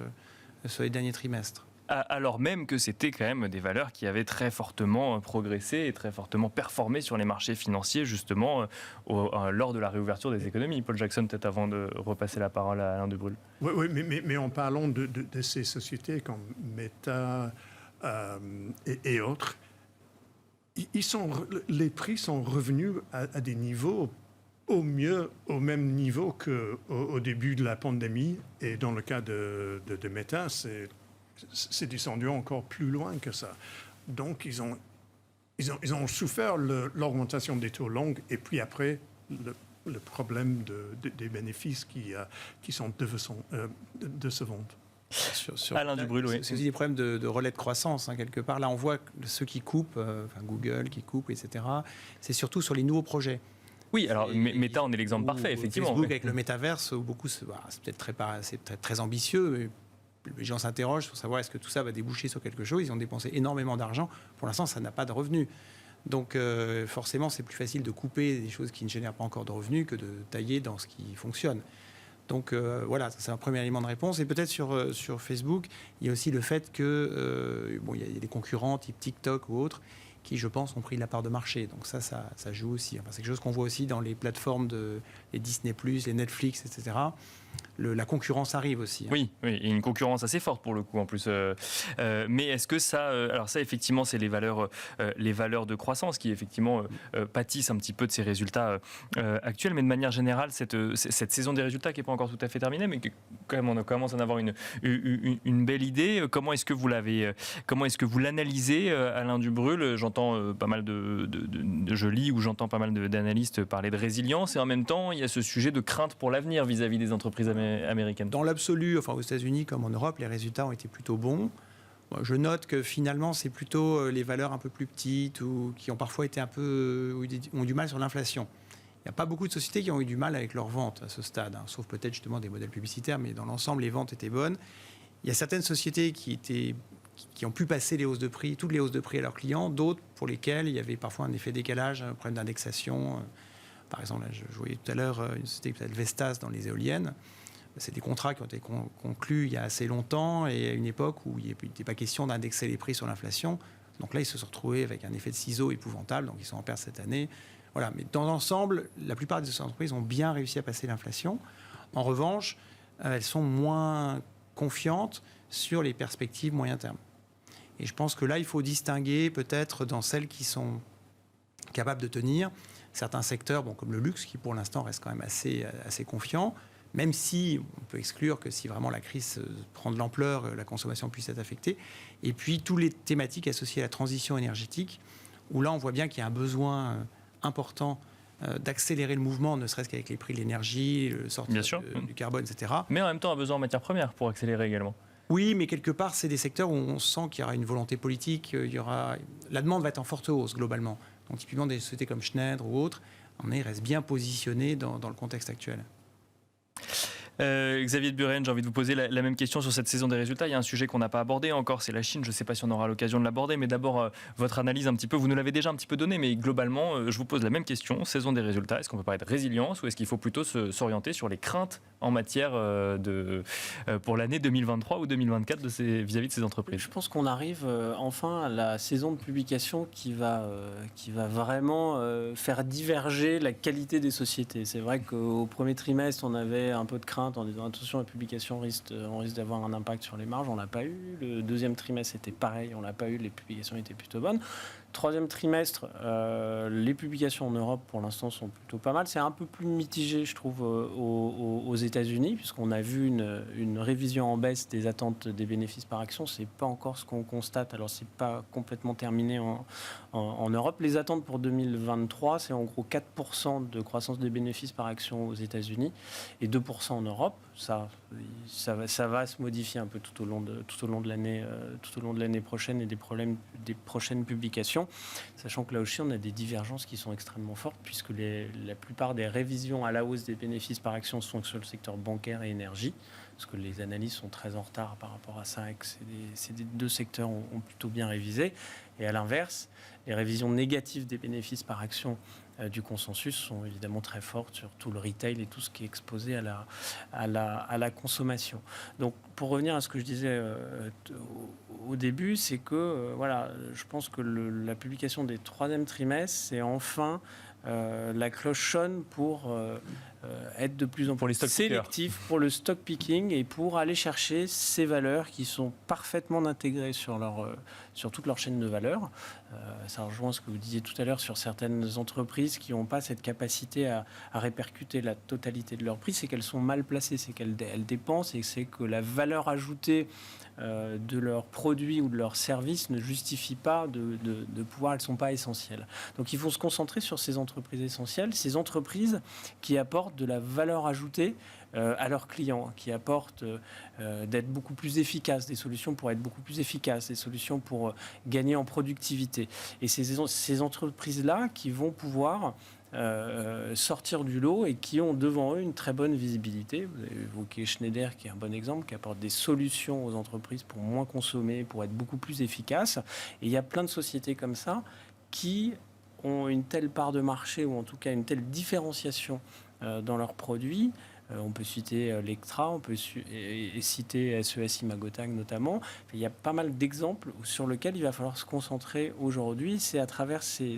sur les derniers trimestres. Alors même que c'était quand même des valeurs qui avaient très fortement progressé et très fortement performé sur les marchés financiers, justement, lors de la réouverture des économies. Paul Jackson, peut-être avant de repasser la parole à Alain Dubrulle. Oui, mais en parlant de ces sociétés comme Meta et autres, les prix sont revenus à des niveaux au même niveau qu'au début de la pandémie. Et dans le cas de Meta, c'est descendu encore plus loin que ça. Donc, ils ont souffert l'augmentation des taux longs et puis après, le problème des bénéfices qui sont décevants. Alain Dubrulle, oui. C'est aussi des problèmes de relais de croissance, quelque part. Là, on voit que ceux qui coupent, Google qui coupe, etc., c'est surtout sur les nouveaux projets. Oui, alors Meta en est l'exemple parfait, effectivement. Facebook avec le métaverse, où beaucoup, c'est peut-être très ambitieux, mais les gens s'interrogent pour savoir est-ce que tout ça va déboucher sur quelque chose. Ils ont dépensé énormément d'argent. Pour l'instant, ça n'a pas de revenus. Donc forcément, c'est plus facile de couper des choses qui ne génèrent pas encore de revenus que de tailler dans ce qui fonctionne. Donc voilà, c'est un premier élément de réponse. Et peut-être sur Facebook, il y a aussi le fait que il y a des concurrents type TikTok ou autres qui, je pense, ont pris la part de marché. Donc ça joue aussi. Enfin, c'est quelque chose qu'on voit aussi dans les plateformes les Disney+, les Netflix, etc. La concurrence arrive aussi. Oui, et une concurrence assez forte pour le coup en plus. Mais est-ce que ça, alors ça effectivement c'est les valeurs de croissance qui effectivement pâtissent un petit peu de ces résultats actuels. Mais de manière générale, cette saison des résultats qui n'est pas encore tout à fait terminée, mais quand même on commence à en avoir une belle idée. Comment est-ce que vous l'analysez, Alain Dubrulle? J'entends pas mal je lis ou j'entends pas mal d'analystes parler de résilience et en même temps il y a ce sujet de crainte pour l'avenir vis-à-vis des entreprises américaines. Dans l'absolu, enfin aux États-Unis comme en Europe, les résultats ont été plutôt bons. Je note que finalement, c'est plutôt les valeurs un peu plus petites ou qui ont parfois été ont du mal sur l'inflation. Il n'y a pas beaucoup de sociétés qui ont eu du mal avec leurs ventes à ce stade, sauf peut-être justement des modèles publicitaires, mais dans l'ensemble, les ventes étaient bonnes. Il y a certaines sociétés qui ont pu passer toutes les hausses de prix à leurs clients, d'autres pour lesquelles il y avait parfois un effet décalage, un problème d'indexation. Par exemple, là, je voyais tout à l'heure une société qui s'appelle Vestas dans les éoliennes. C'est des contrats qui ont été conclus il y a assez longtemps et à une époque où il n'était pas question d'indexer les prix sur l'inflation. Donc là, ils se sont retrouvés avec un effet de ciseau épouvantable, donc ils sont en perte cette année. Voilà. Mais dans l'ensemble, la plupart des entreprises ont bien réussi à passer l'inflation. En revanche, elles sont moins confiantes sur les perspectives moyen terme. Et je pense que là, il faut distinguer peut-être dans celles qui sont capables de tenir certains secteurs, comme le luxe, qui pour l'instant reste quand même assez confiant, même si on peut exclure que si vraiment la crise prend de l'ampleur, la consommation puisse être affectée. Et puis, toutes les thématiques associées à la transition énergétique, où là, on voit bien qu'il y a un besoin important d'accélérer le mouvement, ne serait-ce qu'avec les prix de l'énergie, le sortie du carbone, etc. Mais en même temps, un besoin en matières premières pour accélérer également. Oui, mais quelque part, c'est des secteurs où on sent qu'il y aura une volonté politique, la demande va être en forte hausse globalement. Donc typiquement des sociétés comme Schneider ou autres, on reste bien positionné dans le contexte actuel. Xavier de Buren, j'ai envie de vous poser la même question sur cette saison des résultats. Il y a un sujet qu'on n'a pas abordé encore, c'est la Chine. Je ne sais pas si on aura l'occasion de l'aborder, mais d'abord, votre analyse un petit peu, vous nous l'avez déjà un petit peu donnée, mais globalement, je vous pose la même question. Saison des résultats, est-ce qu'on peut parler de résilience ou est-ce qu'il faut plutôt s'orienter sur les craintes en matière pour l'année 2023 ou 2024 vis-à-vis de ces entreprises? Je pense qu'on arrive enfin à la saison de publication qui va vraiment faire diverger la qualité des sociétés. C'est vrai qu'au premier trimestre, on avait un peu de crainte en disant attention, la publication on risque d'avoir un impact sur les marges. On l'a pas eu. Le deuxième trimestre c'était pareil, on l'a pas eu. Les publications étaient plutôt bonnes. Troisième trimestre, les publications en Europe pour l'instant sont plutôt pas mal. C'est un peu plus mitigé, je trouve, aux États-Unis, puisqu'on a vu une révision en baisse des attentes des bénéfices par action. C'est pas encore ce qu'on constate. Alors c'est pas complètement terminé en Europe. Les attentes pour 2023, c'est en gros 4% de croissance des bénéfices par action aux États-Unis et 2% en Europe. Ça va se modifier un peu tout au long de l'année prochaine et des prochaines publications, sachant que là aussi on a des divergences qui sont extrêmement fortes puisque la plupart des révisions à la hausse des bénéfices par action sont sur le secteur bancaire et énergie, parce que les analyses sont très en retard par rapport à ça et que ces deux secteurs ont plutôt bien révisé. Et à l'inverse, les révisions négatives des bénéfices par action du consensus sont évidemment très fortes sur tout le retail et tout ce qui est exposé à la consommation. Donc, pour revenir à ce que je disais au début, c'est que je pense que la publication des 3e trimestres, c'est enfin la cloche sonne pour être de plus en plus sélectif pour le stock picking et pour aller chercher ces valeurs qui sont parfaitement intégrées sur toute leur chaîne de valeur. Ça rejoint ce que vous disiez tout à l'heure sur certaines entreprises qui n'ont pas cette capacité à répercuter la totalité de leur prix, c'est qu'elles sont mal placées, c'est qu'elles dépensent et c'est que la valeur ajoutée de leurs produits ou de leurs services ne justifie pas de pouvoir, elles ne sont pas essentielles. Donc il faut se concentrer sur ces entreprises essentielles, ces entreprises qui apportent de la valeur ajoutée à leurs clients, qui apportent d'être beaucoup plus efficaces, des solutions pour être beaucoup plus efficaces, des solutions pour gagner en productivité. Et ces entreprises-là qui vont pouvoir sortir du lot et qui ont devant eux une très bonne visibilité. Vous avez évoqué Schneider qui est un bon exemple, qui apporte des solutions aux entreprises pour moins consommer, pour être beaucoup plus efficaces. Et il y a plein de sociétés comme ça qui ont une telle part de marché ou en tout cas une telle différenciation dans leurs produits. On peut citer Lectra, on peut citer SES Imagotag notamment. Il y a pas mal d'exemples sur lesquels il va falloir se concentrer aujourd'hui. C'est à travers ces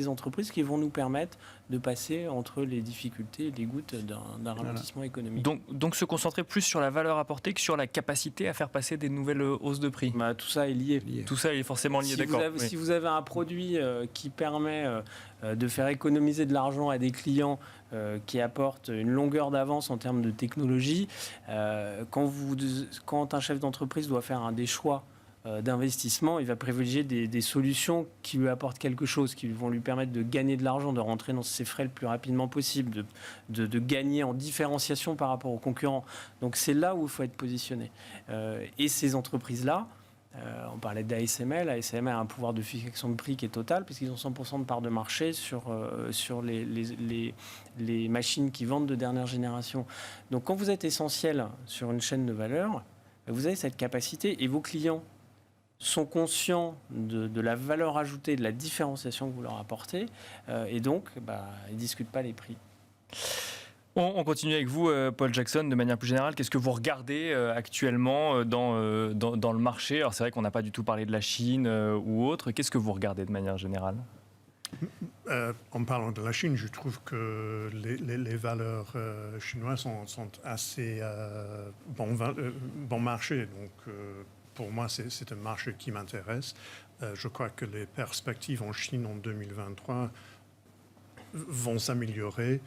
entreprises qui vont nous permettre de passer entre les difficultés et les gouttes d'un ralentissement économique. Donc se concentrer plus sur la valeur apportée que sur la capacité à faire passer des nouvelles hausses de prix. Tout ça est lié. Tout ça est forcément lié, d'accord. Si vous avez un produit qui permet de faire économiser de l'argent à des clients qui apportent une longueur d'avance en termes de technologie, quand un chef d'entreprise doit faire des choix d'investissement, il va privilégier des solutions qui lui apportent quelque chose, qui vont lui permettre de gagner de l'argent, de rentrer dans ses frais le plus rapidement possible, de gagner en différenciation par rapport aux concurrents. Donc c'est là où il faut être positionné. Et ces entreprises-là, on parlait d'ASML. ASML a un pouvoir de fixation de prix qui est total puisqu'ils ont 100% de part de marché sur les machines qui vendent de dernière génération. Donc quand vous êtes essentiel sur une chaîne de valeur, vous avez cette capacité et vos clients sont conscients de la valeur ajoutée, de la différenciation que vous leur apportez et donc ils ne discutent pas les prix. On continue avec vous, Paul Jackson, de manière plus générale. Qu'est-ce que vous regardez actuellement dans le marché ? Alors c'est vrai qu'on n'a pas du tout parlé de la Chine ou autre. Qu'est-ce que vous regardez de manière générale ? En parlant de la Chine, je trouve que les valeurs chinoises sont assez bon marché. Donc pour moi, c'est un marché qui m'intéresse. Je crois que les perspectives en Chine en 2023 vont s'améliorer.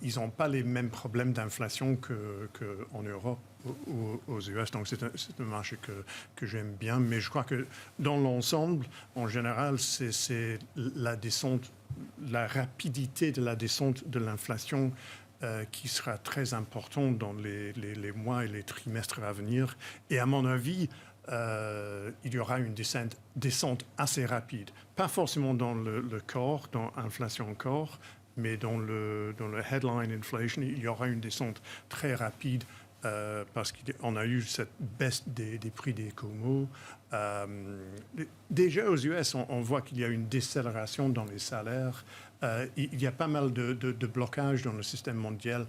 Ils n'ont pas les mêmes problèmes d'inflation qu'en Europe ou aux US. Donc c'est un marché que j'aime bien. Mais je crois que dans l'ensemble, en général, c'est la descente, la rapidité de la descente de l'inflation qui sera très importante dans les mois et les trimestres à venir. Et à mon avis, il y aura une descente assez rapide. Pas forcément dans le corps, dans l'inflation corps, mais dans le headline inflation, il y aura une descente très rapide parce qu'on a eu cette baisse des prix des comos. Déjà aux US, on voit qu'il y a une décélération dans les salaires. Il y a pas mal de blocages dans le système mondial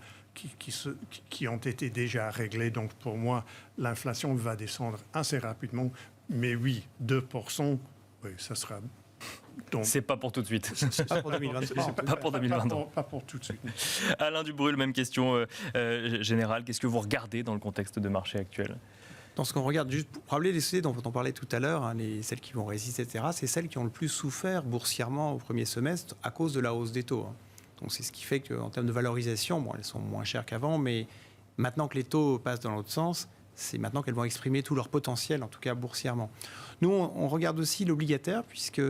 qui ont été déjà réglés. Donc pour moi, l'inflation va descendre assez rapidement. Mais oui, 2%, oui, ça sera... Donc, c'est pas pour tout de suite. C'est pas pour 2023. Pas pour 2023. Pas pour tout de suite. Alain Dubrul, même question générale. Qu'est-ce que vous regardez dans le contexte de marché actuel ? Dans ce qu'on regarde, juste pour rappeler les sociétés dont on parlait tout à l'heure, celles qui vont résister, etc., c'est celles qui ont le plus souffert boursièrement au premier semestre à cause de la hausse des taux. Donc c'est ce qui fait qu'en termes de valorisation, elles sont moins chères qu'avant, mais maintenant que les taux passent dans l'autre sens, c'est maintenant qu'elles vont exprimer tout leur potentiel, en tout cas boursièrement. Nous, on regarde aussi l'obligataire, puisque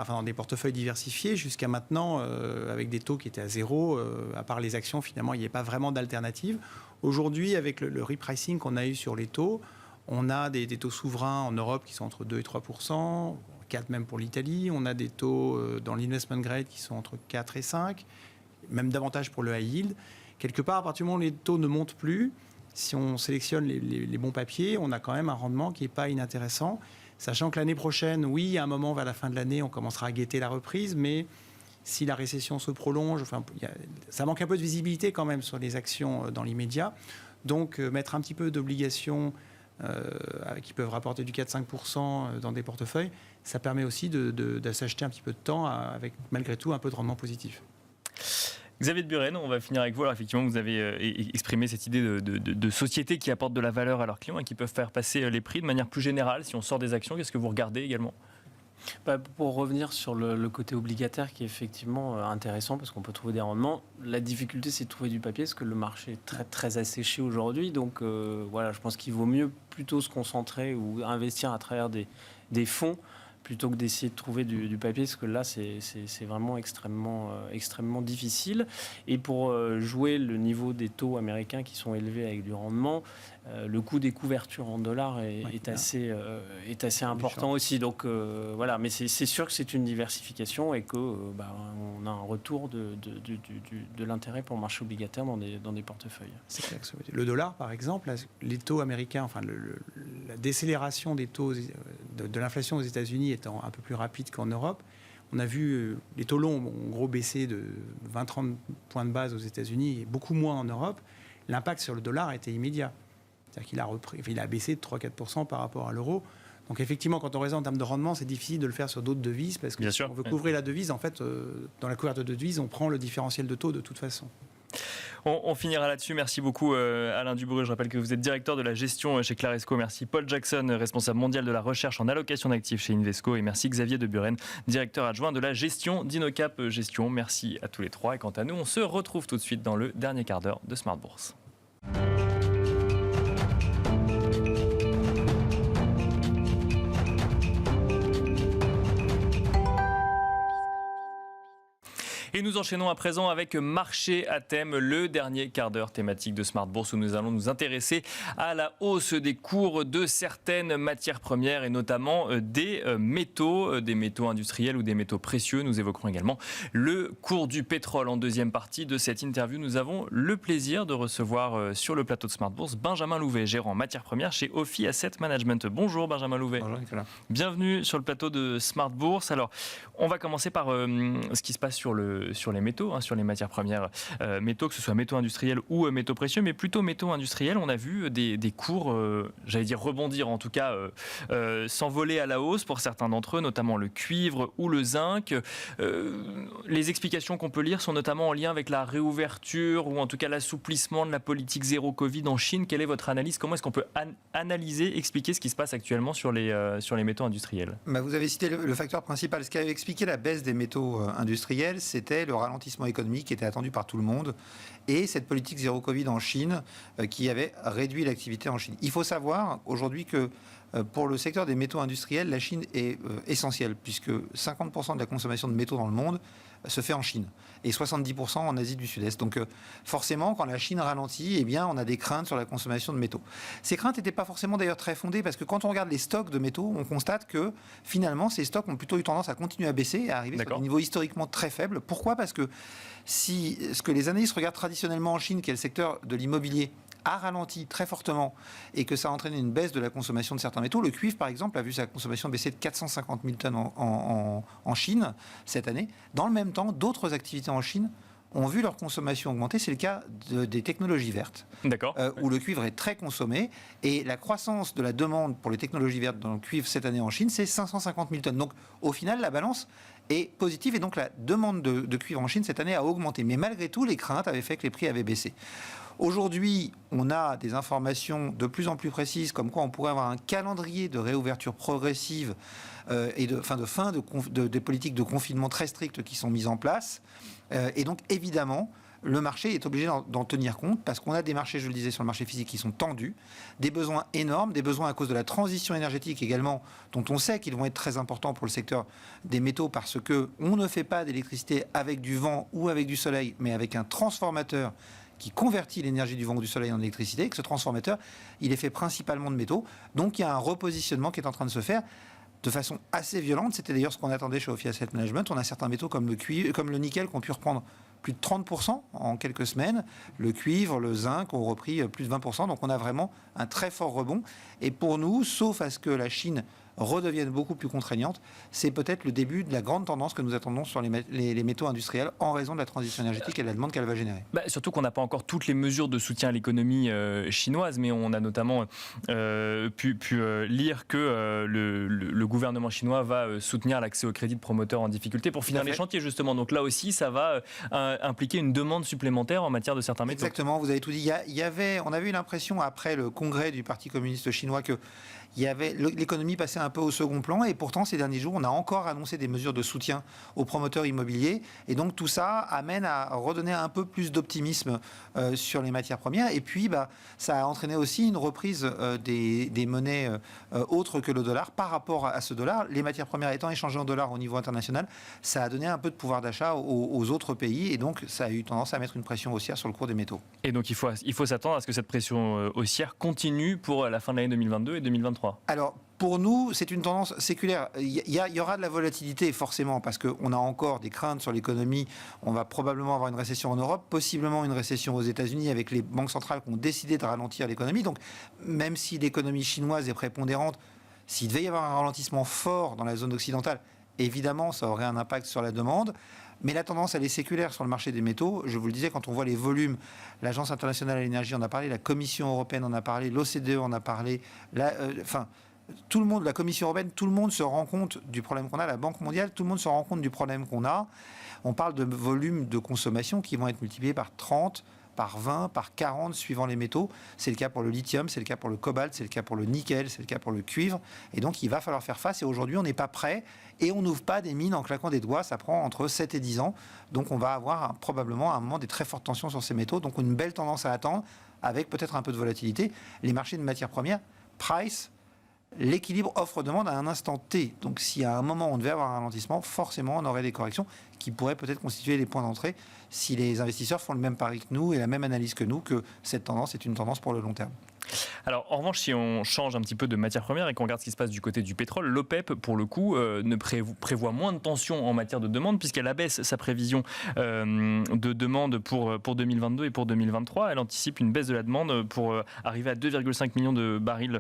dans des portefeuilles diversifiés, jusqu'à maintenant, avec des taux qui étaient à zéro, à part les actions, finalement, il n'y a pas vraiment d'alternative. Aujourd'hui, avec le repricing qu'on a eu sur les taux, on a des taux souverains en Europe qui sont entre 2 et 3%, 4 même pour l'Italie. On a des taux dans l'investment grade qui sont entre 4 et 5, même davantage pour le high yield. Quelque part, à partir du moment où les taux ne montent plus, si on sélectionne les bons papiers, on a quand même un rendement qui n'est pas inintéressant. Sachant que l'année prochaine, oui, à un moment vers la fin de l'année, on commencera à guetter la reprise, mais si la récession se prolonge, ça manque un peu de visibilité quand même sur les actions dans l'immédiat. Donc mettre un petit peu d'obligations qui peuvent rapporter du 4-5% dans des portefeuilles, ça permet aussi de s'acheter un petit peu de temps avec malgré tout un peu de rendement positif. Xavier de Buren, on va finir avec vous. Alors effectivement, vous avez exprimé cette idée de sociétés qui apportent de la valeur à leurs clients et qui peuvent faire passer les prix de manière plus générale. Si on sort des actions, qu'est-ce que vous regardez également ? Pour revenir sur le côté obligataire qui est effectivement intéressant parce qu'on peut trouver des rendements, la difficulté c'est de trouver du papier parce que le marché est très, très asséché aujourd'hui. Donc voilà, je pense qu'il vaut mieux plutôt se concentrer ou investir à travers des fonds plutôt que d'essayer de trouver du papier, parce que là, c'est vraiment extrêmement difficile. Et pour jouer le niveau des taux américains qui sont élevés avec du rendement, le coût des couvertures en dollars est assez important aussi. Donc voilà, mais c'est sûr que c'est une diversification et que on a un retour de l'intérêt pour le marché obligataire dans des portefeuilles. C'est clair que le dollar, par exemple, les taux américains, enfin la décélération des taux de l'inflation aux États-Unis étant un peu plus rapide qu'en Europe, on a vu les taux longs ont gros baissé de 20-30 points de base aux États-Unis et beaucoup moins en Europe. L'impact sur le dollar a été immédiat. C'est-à-dire qu'il a baissé de 3-4% par rapport à l'euro. Donc effectivement, quand on raisonne en termes de rendement, c'est difficile de le faire sur d'autres devises parce que si on veut couvrir la devise, en fait, dans la couverture de devise, on prend le différentiel de taux de toute façon. On finira là-dessus. Merci beaucoup Alain Dubreuil. Je rappelle que vous êtes directeur de la gestion chez Claresco. Merci Paul Jackson, responsable mondial de la recherche en allocation d'actifs chez Invesco. Et merci Xavier de Buren, directeur adjoint de la gestion d'Inocap Gestion. Merci à tous les trois. Et quant à nous, on se retrouve tout de suite dans le dernier quart d'heure de Smart Bourse. Et nous enchaînons à présent avec Marché à thème, le dernier quart d'heure thématique de Smart Bourse où nous allons nous intéresser à la hausse des cours de certaines matières premières et notamment des métaux industriels ou des métaux précieux. Nous évoquerons également le cours du pétrole. En deuxième partie de cette interview, nous avons le plaisir de recevoir sur le plateau de Smart Bourse Benjamin Louvet, gérant matières premières chez Ophi Asset Management. Bonjour Benjamin Louvet. Bonjour Nicolas. Bienvenue sur le plateau de Smart Bourse. Alors, on va commencer par ce qui se passe sur les métaux, sur les matières premières métaux, que ce soit métaux industriels ou métaux précieux, mais plutôt métaux industriels. On a vu des cours, j'allais dire rebondir, en tout cas s'envoler à la hausse pour certains d'entre eux, notamment le cuivre ou le zinc. Les explications qu'on peut lire sont notamment en lien avec la réouverture ou en tout cas l'assouplissement de la politique zéro Covid en Chine. Quelle est votre analyse ? Comment est-ce qu'on peut analyser, expliquer ce qui se passe actuellement sur les métaux industriels ? Vous avez cité le facteur principal. Ce qui avait expliqué la baisse des métaux industriels, c'était le ralentissement économique qui était attendu par tout le monde et cette politique zéro Covid en Chine qui avait réduit l'activité en Chine. Il faut savoir aujourd'hui que pour le secteur des métaux industriels, la Chine est essentielle puisque 50% de la consommation de métaux dans le monde se fait en Chine et 70% en Asie du Sud-Est. Donc forcément, quand la Chine ralentit, on a des craintes sur la consommation de métaux. Ces craintes n'étaient pas forcément d'ailleurs très fondées parce que quand on regarde les stocks de métaux, on constate que finalement, ces stocks ont plutôt eu tendance à continuer à baisser et à arriver sur des niveaux historiquement très faibles. Pourquoi ? Parce que si ce que les analystes regardent traditionnellement en Chine, qui est le secteur de l'immobilier, a ralenti très fortement et que ça a entraîné une baisse de la consommation de certains métaux. Le cuivre, par exemple, a vu sa consommation baisser de 450 000 tonnes en Chine cette année. Dans le même temps, d'autres activités en Chine ont vu leur consommation augmenter. C'est le cas des technologies vertes, où le cuivre est très consommé. Et la croissance de la demande pour les technologies vertes dans le cuivre cette année en Chine, c'est 550 000 tonnes. Donc, au final, la balance est positive. Et donc, la demande de cuivre en Chine cette année a augmenté. Mais malgré tout, les craintes avaient fait que les prix avaient baissé. Aujourd'hui, on a des informations de plus en plus précises, comme quoi on pourrait avoir un calendrier de réouverture progressive et de fin des politiques de confinement très strictes qui sont mises en place. Et donc, évidemment, le marché est obligé d'en tenir compte parce qu'on a des marchés, je le disais, sur le marché physique qui sont tendus, des besoins énormes, des besoins à cause de la transition énergétique également, dont on sait qu'ils vont être très importants pour le secteur des métaux parce qu'on ne fait pas d'électricité avec du vent ou avec du soleil, mais avec un transformateur qui convertit l'énergie du vent ou du soleil en électricité, et que ce transformateur, il est fait principalement de métaux. Donc il y a un repositionnement qui est en train de se faire de façon assez violente. C'était d'ailleurs ce qu'on attendait chez Ophi Asset Management. On a certains métaux comme le cuivre, comme le nickel qui ont pu reprendre plus de 30% en quelques semaines. Le cuivre, le zinc ont repris plus de 20%. Donc on a vraiment un très fort rebond. Et pour nous, sauf à ce que la Chine redeviennent beaucoup plus contraignantes, c'est peut-être le début de la grande tendance que nous attendons sur les métaux industriels en raison de la transition énergétique et de la demande qu'elle va générer. Surtout qu'on n'a pas encore toutes les mesures de soutien à l'économie chinoise, mais on a notamment pu lire que le gouvernement chinois va soutenir l'accès au crédit de promoteurs en difficulté pour finir les chantiers justement. Donc là aussi, ça va impliquer une demande supplémentaire en matière de certains métaux. Exactement, vous avez tout dit. On avait eu l'impression après le congrès du Parti communiste chinois que l'économie passait un peu au second plan, et pourtant ces derniers jours on a encore annoncé des mesures de soutien aux promoteurs immobiliers, et donc tout ça amène à redonner un peu plus d'optimisme sur les matières premières, et puis ça a entraîné aussi une reprise des monnaies autres que le dollar par rapport à ce dollar. Les matières premières étant échangées en dollars au niveau international, ça a donné un peu de pouvoir d'achat aux autres pays, et donc ça a eu tendance à mettre une pression haussière sur le cours des métaux. Et donc il faut s'attendre à ce que cette pression haussière continue pour la fin de l'année 2022 et 2023. Alors, pour nous, c'est une tendance séculaire. Il y aura de la volatilité, forcément, parce qu'on a encore des craintes sur l'économie. On va probablement avoir une récession en Europe, possiblement une récession aux États-Unis, avec les banques centrales qui ont décidé de ralentir l'économie. Donc, même si l'économie chinoise est prépondérante, s'il devait y avoir un ralentissement fort dans la zone occidentale, évidemment, ça aurait un impact sur la demande. Mais la tendance, elle est séculaire sur le marché des métaux. Je vous le disais, quand on voit les volumes, l'Agence internationale de l'énergie en a parlé, la Commission européenne en a parlé, l'OCDE en a parlé, tout le monde, la Commission européenne, tout le monde se rend compte du problème qu'on a, la Banque mondiale, tout le monde se rend compte du problème qu'on a. On parle de volumes de consommation qui vont être multipliés par 30, par 20, par 40 suivant les métaux. C'est le cas pour le lithium, c'est le cas pour le cobalt, c'est le cas pour le nickel, c'est le cas pour le cuivre. Et donc il va falloir faire face, et aujourd'hui on n'est pas prêt, et on n'ouvre pas des mines en claquant des doigts, ça prend entre 7 et 10 ans. Donc on va avoir probablement à un moment des très fortes tensions sur ces métaux, donc une belle tendance à attendre, avec peut-être un peu de volatilité. Les marchés de matières premières, price, l'équilibre offre-demande à un instant T. Donc si à un moment on devait avoir un ralentissement, forcément on aurait des corrections qui pourraient peut-être constituer les points d'entrée si les investisseurs font le même pari que nous et la même analyse que nous, que cette tendance est une tendance pour le long terme. Alors, en revanche, si on change un petit peu de matière première et qu'on regarde ce qui se passe du côté du pétrole, l'OPEP, pour le coup, ne prévoit moins de tensions en matière de demande, puisqu'elle abaisse sa prévision de demande pour 2022 et pour 2023. Elle anticipe une baisse de la demande pour arriver à 2,5 millions de barils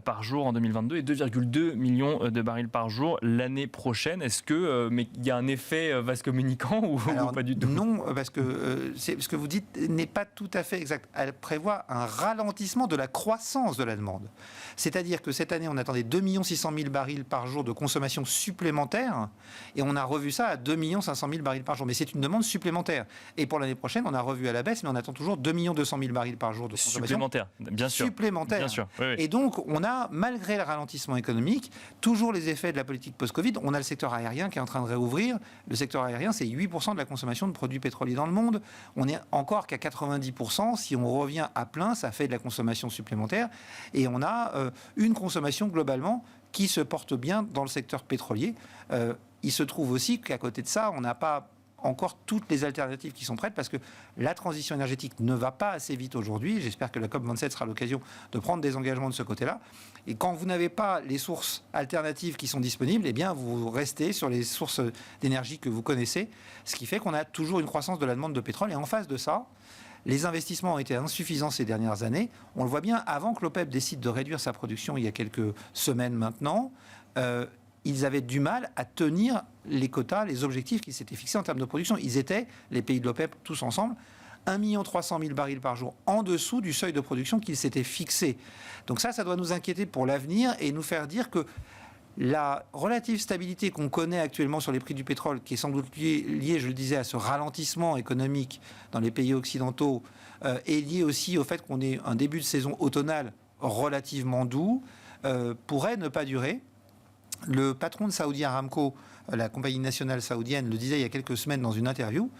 par jour en 2022 et 2,2 millions de barils par jour l'année prochaine. Est-ce que mais il y a un effet vase communicant ou pas du tout? Non, parce que ce que vous dites n'est pas tout à fait exact. Elle prévoit un ralentissement de la croissance de la demande. C'est-à-dire que cette année, on attendait 2 600 000 barils par jour de consommation supplémentaire, et on a revu ça à 2 500 000 barils par jour. Mais c'est une demande supplémentaire. Et pour l'année prochaine, on a revu à la baisse, mais on attend toujours 2 200 000 barils par jour de consommation. Supplémentaire, bien sûr. Supplémentaire. Bien sûr, oui, oui. Et donc, on a, malgré le ralentissement économique, toujours les effets de la politique post-Covid. On a le secteur aérien qui est en train de réouvrir. Le secteur aérien, c'est 8% de la consommation de produits pétroliers dans le monde. On est encore qu'à 90%. Si on revient à plein, ça fait de la consommation supplémentaire. Et on a une consommation globalement qui se porte bien dans le secteur pétrolier. Il se trouve aussi qu'à côté de ça, on n'a pas encore toutes les alternatives qui sont prêtes, parce que la transition énergétique ne va pas assez vite aujourd'hui. J'espère que la COP27 sera l'occasion de prendre des engagements de ce côté-là. Et quand vous n'avez pas les sources alternatives qui sont disponibles, eh bien vous restez sur les sources d'énergie que vous connaissez, ce qui fait qu'on a toujours une croissance de la demande de pétrole. Et en face de ça, les investissements ont été insuffisants ces dernières années. On le voit bien, avant que l'OPEP décide de réduire sa production il y a quelques semaines maintenant, ils avaient du mal à tenir les quotas, les objectifs qu'ils s'étaient fixés en termes de production. Ils étaient, les pays de l'OPEP, tous ensemble, 1 300 000 barils par jour en dessous du seuil de production qu'ils s'étaient fixé. Donc ça doit nous inquiéter pour l'avenir et nous faire dire que la relative stabilité qu'on connaît actuellement sur les prix du pétrole, qui est sans doute liée, je le disais, à ce ralentissement économique dans les pays occidentaux, est liée aussi au fait qu'on ait un début de saison automnale relativement doux, pourrait ne pas durer. Le patron de Saudi Aramco, la compagnie nationale saoudienne, le disait il y a quelques semaines dans une interview.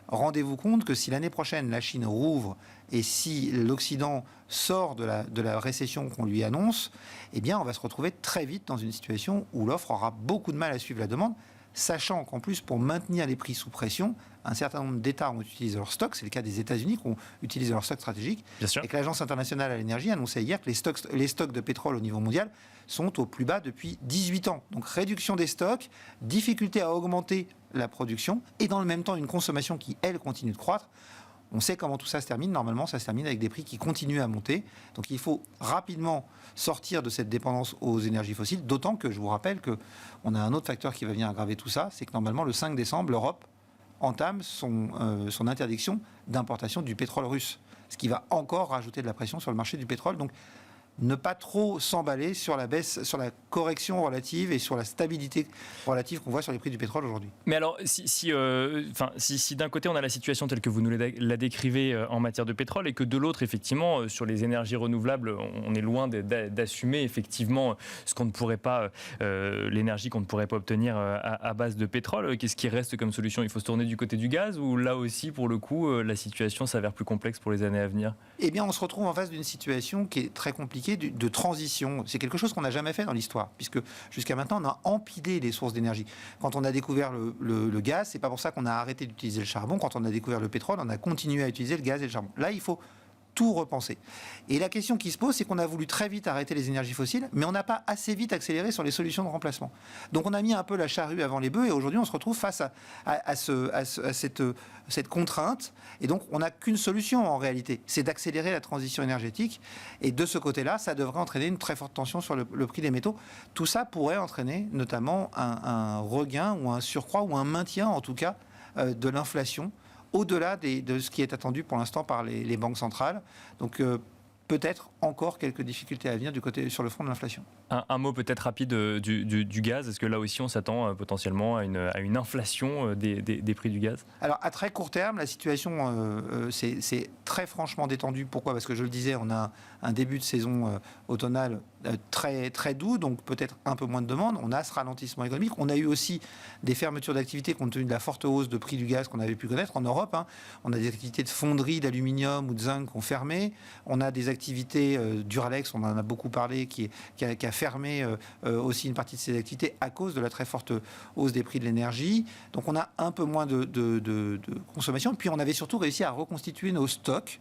Rendez-vous compte que si l'année prochaine la Chine rouvre et si l'Occident sort de la récession qu'on lui annonce, eh bien on va se retrouver très vite dans une situation où l'offre aura beaucoup de mal à suivre la demande, sachant qu'en plus, pour maintenir les prix sous pression, un certain nombre d'États ont utilisé leur stock. C'est le cas des États-Unis qui ont utilisé leur stock stratégique. Et que l'Agence internationale à l'énergie annonçait hier que les stocks de pétrole au niveau mondial sont au plus bas depuis 18 ans. Donc réduction des stocks, difficulté à augmenter la production et dans le même temps une consommation qui, elle, continue de croître. On sait comment tout ça se termine. Normalement, ça se termine avec des prix qui continuent à monter. Donc il faut rapidement sortir de cette dépendance aux énergies fossiles, d'autant que je vous rappelle qu'on a un autre facteur qui va venir aggraver tout ça, c'est que normalement le 5 décembre, l'Europe entame son interdiction d'importation du pétrole russe, ce qui va encore rajouter de la pression sur le marché du pétrole. Donc ne pas trop s'emballer sur la baisse, sur la correction relative et sur la stabilité relative qu'on voit sur les prix du pétrole aujourd'hui. Mais alors, si d'un côté on a la situation telle que vous nous la décrivez en matière de pétrole et que de l'autre, effectivement, sur les énergies renouvelables, on est loin d'assumer effectivement ce qu'on ne pourrait pas, l'énergie qu'on ne pourrait pas obtenir à base de pétrole, qu'est-ce qui reste comme solution? Il faut se tourner du côté du gaz ou là aussi, pour le coup, la situation s'avère plus complexe pour les années à venir? Eh bien, on se retrouve en face d'une situation qui est très compliquée de transition. C'est quelque chose qu'on n'a jamais fait dans l'histoire, puisque jusqu'à maintenant, on a empilé les sources d'énergie. Quand on a découvert le gaz, c'est pas pour ça qu'on a arrêté d'utiliser le charbon. Quand on a découvert le pétrole, on a continué à utiliser le gaz et le charbon. Là, il faut tout repenser. Et la question qui se pose, c'est qu'on a voulu très vite arrêter les énergies fossiles, mais on n'a pas assez vite accéléré sur les solutions de remplacement. Donc on a mis un peu la charrue avant les bœufs, et aujourd'hui on se retrouve face à cette contrainte. Et donc on n'a qu'une solution en réalité, c'est d'accélérer la transition énergétique. Et de ce côté-là, ça devrait entraîner une très forte tension sur le prix des métaux. Tout ça pourrait entraîner notamment un regain ou un surcroît ou un maintien en tout cas de l'inflation, au-delà de ce qui est attendu pour l'instant par les banques centrales. Donc peut-être encore quelques difficultés à venir sur le front de l'inflation. Un mot peut-être rapide du gaz. Est-ce que là aussi on s'attend potentiellement à une inflation des prix du gaz? Alors à très court terme, la situation c'est très franchement détendue. Pourquoi? Parce que je le disais, on a un début de saison automnale très, très doux, donc peut-être un peu moins de demande. On a ce ralentissement économique. On a eu aussi des fermetures d'activités compte tenu de la forte hausse de prix du gaz qu'on avait pu connaître en Europe. On a des activités de fonderie d'aluminium ou de zinc qui ont fermé. On a des activités Duralex, on en a beaucoup parlé, qui a fermé aussi une partie de ses activités à cause de la très forte hausse des prix de l'énergie. Donc on a un peu moins de consommation. Puis on avait surtout réussi à reconstituer nos stocks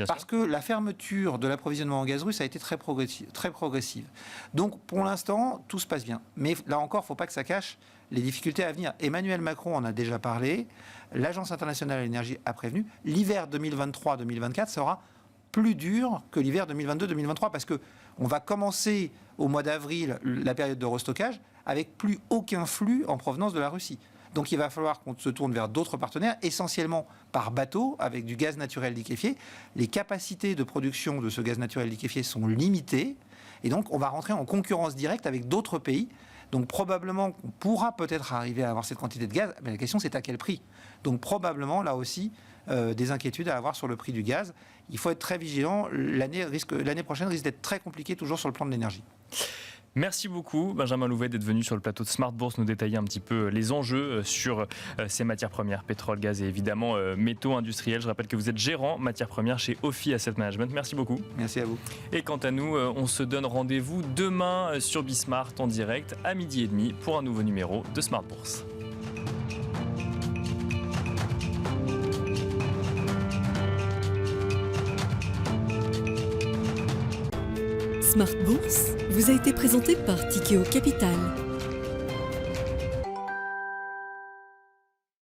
parce que la fermeture de l'approvisionnement en gaz russe a été très progressive. Donc pour l'instant, tout se passe bien. Mais là encore, il ne faut pas que ça cache les difficultés à venir. Emmanuel Macron en a déjà parlé. L'Agence internationale de l'énergie a prévenu. L'hiver 2023-2024 sera plus dur que l'hiver 2022-2023 parce qu'on va commencer au mois d'avril la période de restockage avec plus aucun flux en provenance de la Russie. Donc il va falloir qu'on se tourne vers d'autres partenaires, essentiellement par bateau, avec du gaz naturel liquéfié. Les capacités de production de ce gaz naturel liquéfié sont limitées. Et donc on va rentrer en concurrence directe avec d'autres pays. Donc probablement qu'on pourra peut-être arriver à avoir cette quantité de gaz, mais la question c'est à quel prix. Donc probablement là aussi des inquiétudes à avoir sur le prix du gaz. Il faut être très vigilant. L'année prochaine risque d'être très compliquée toujours sur le plan de l'énergie. Merci beaucoup Benjamin Louvet d'être venu sur le plateau de Smart Bourse nous détailler un petit peu les enjeux sur ces matières premières, pétrole, gaz et évidemment métaux industriels. Je rappelle que vous êtes gérant matières premières chez Ophi Asset Management. Merci beaucoup. Merci à vous. Et quant à nous, on se donne rendez-vous demain sur Bismart en direct à 12h30 pour un nouveau numéro de Smart Bourse. Smart Bourse vous a été présenté par Tikeo Capital.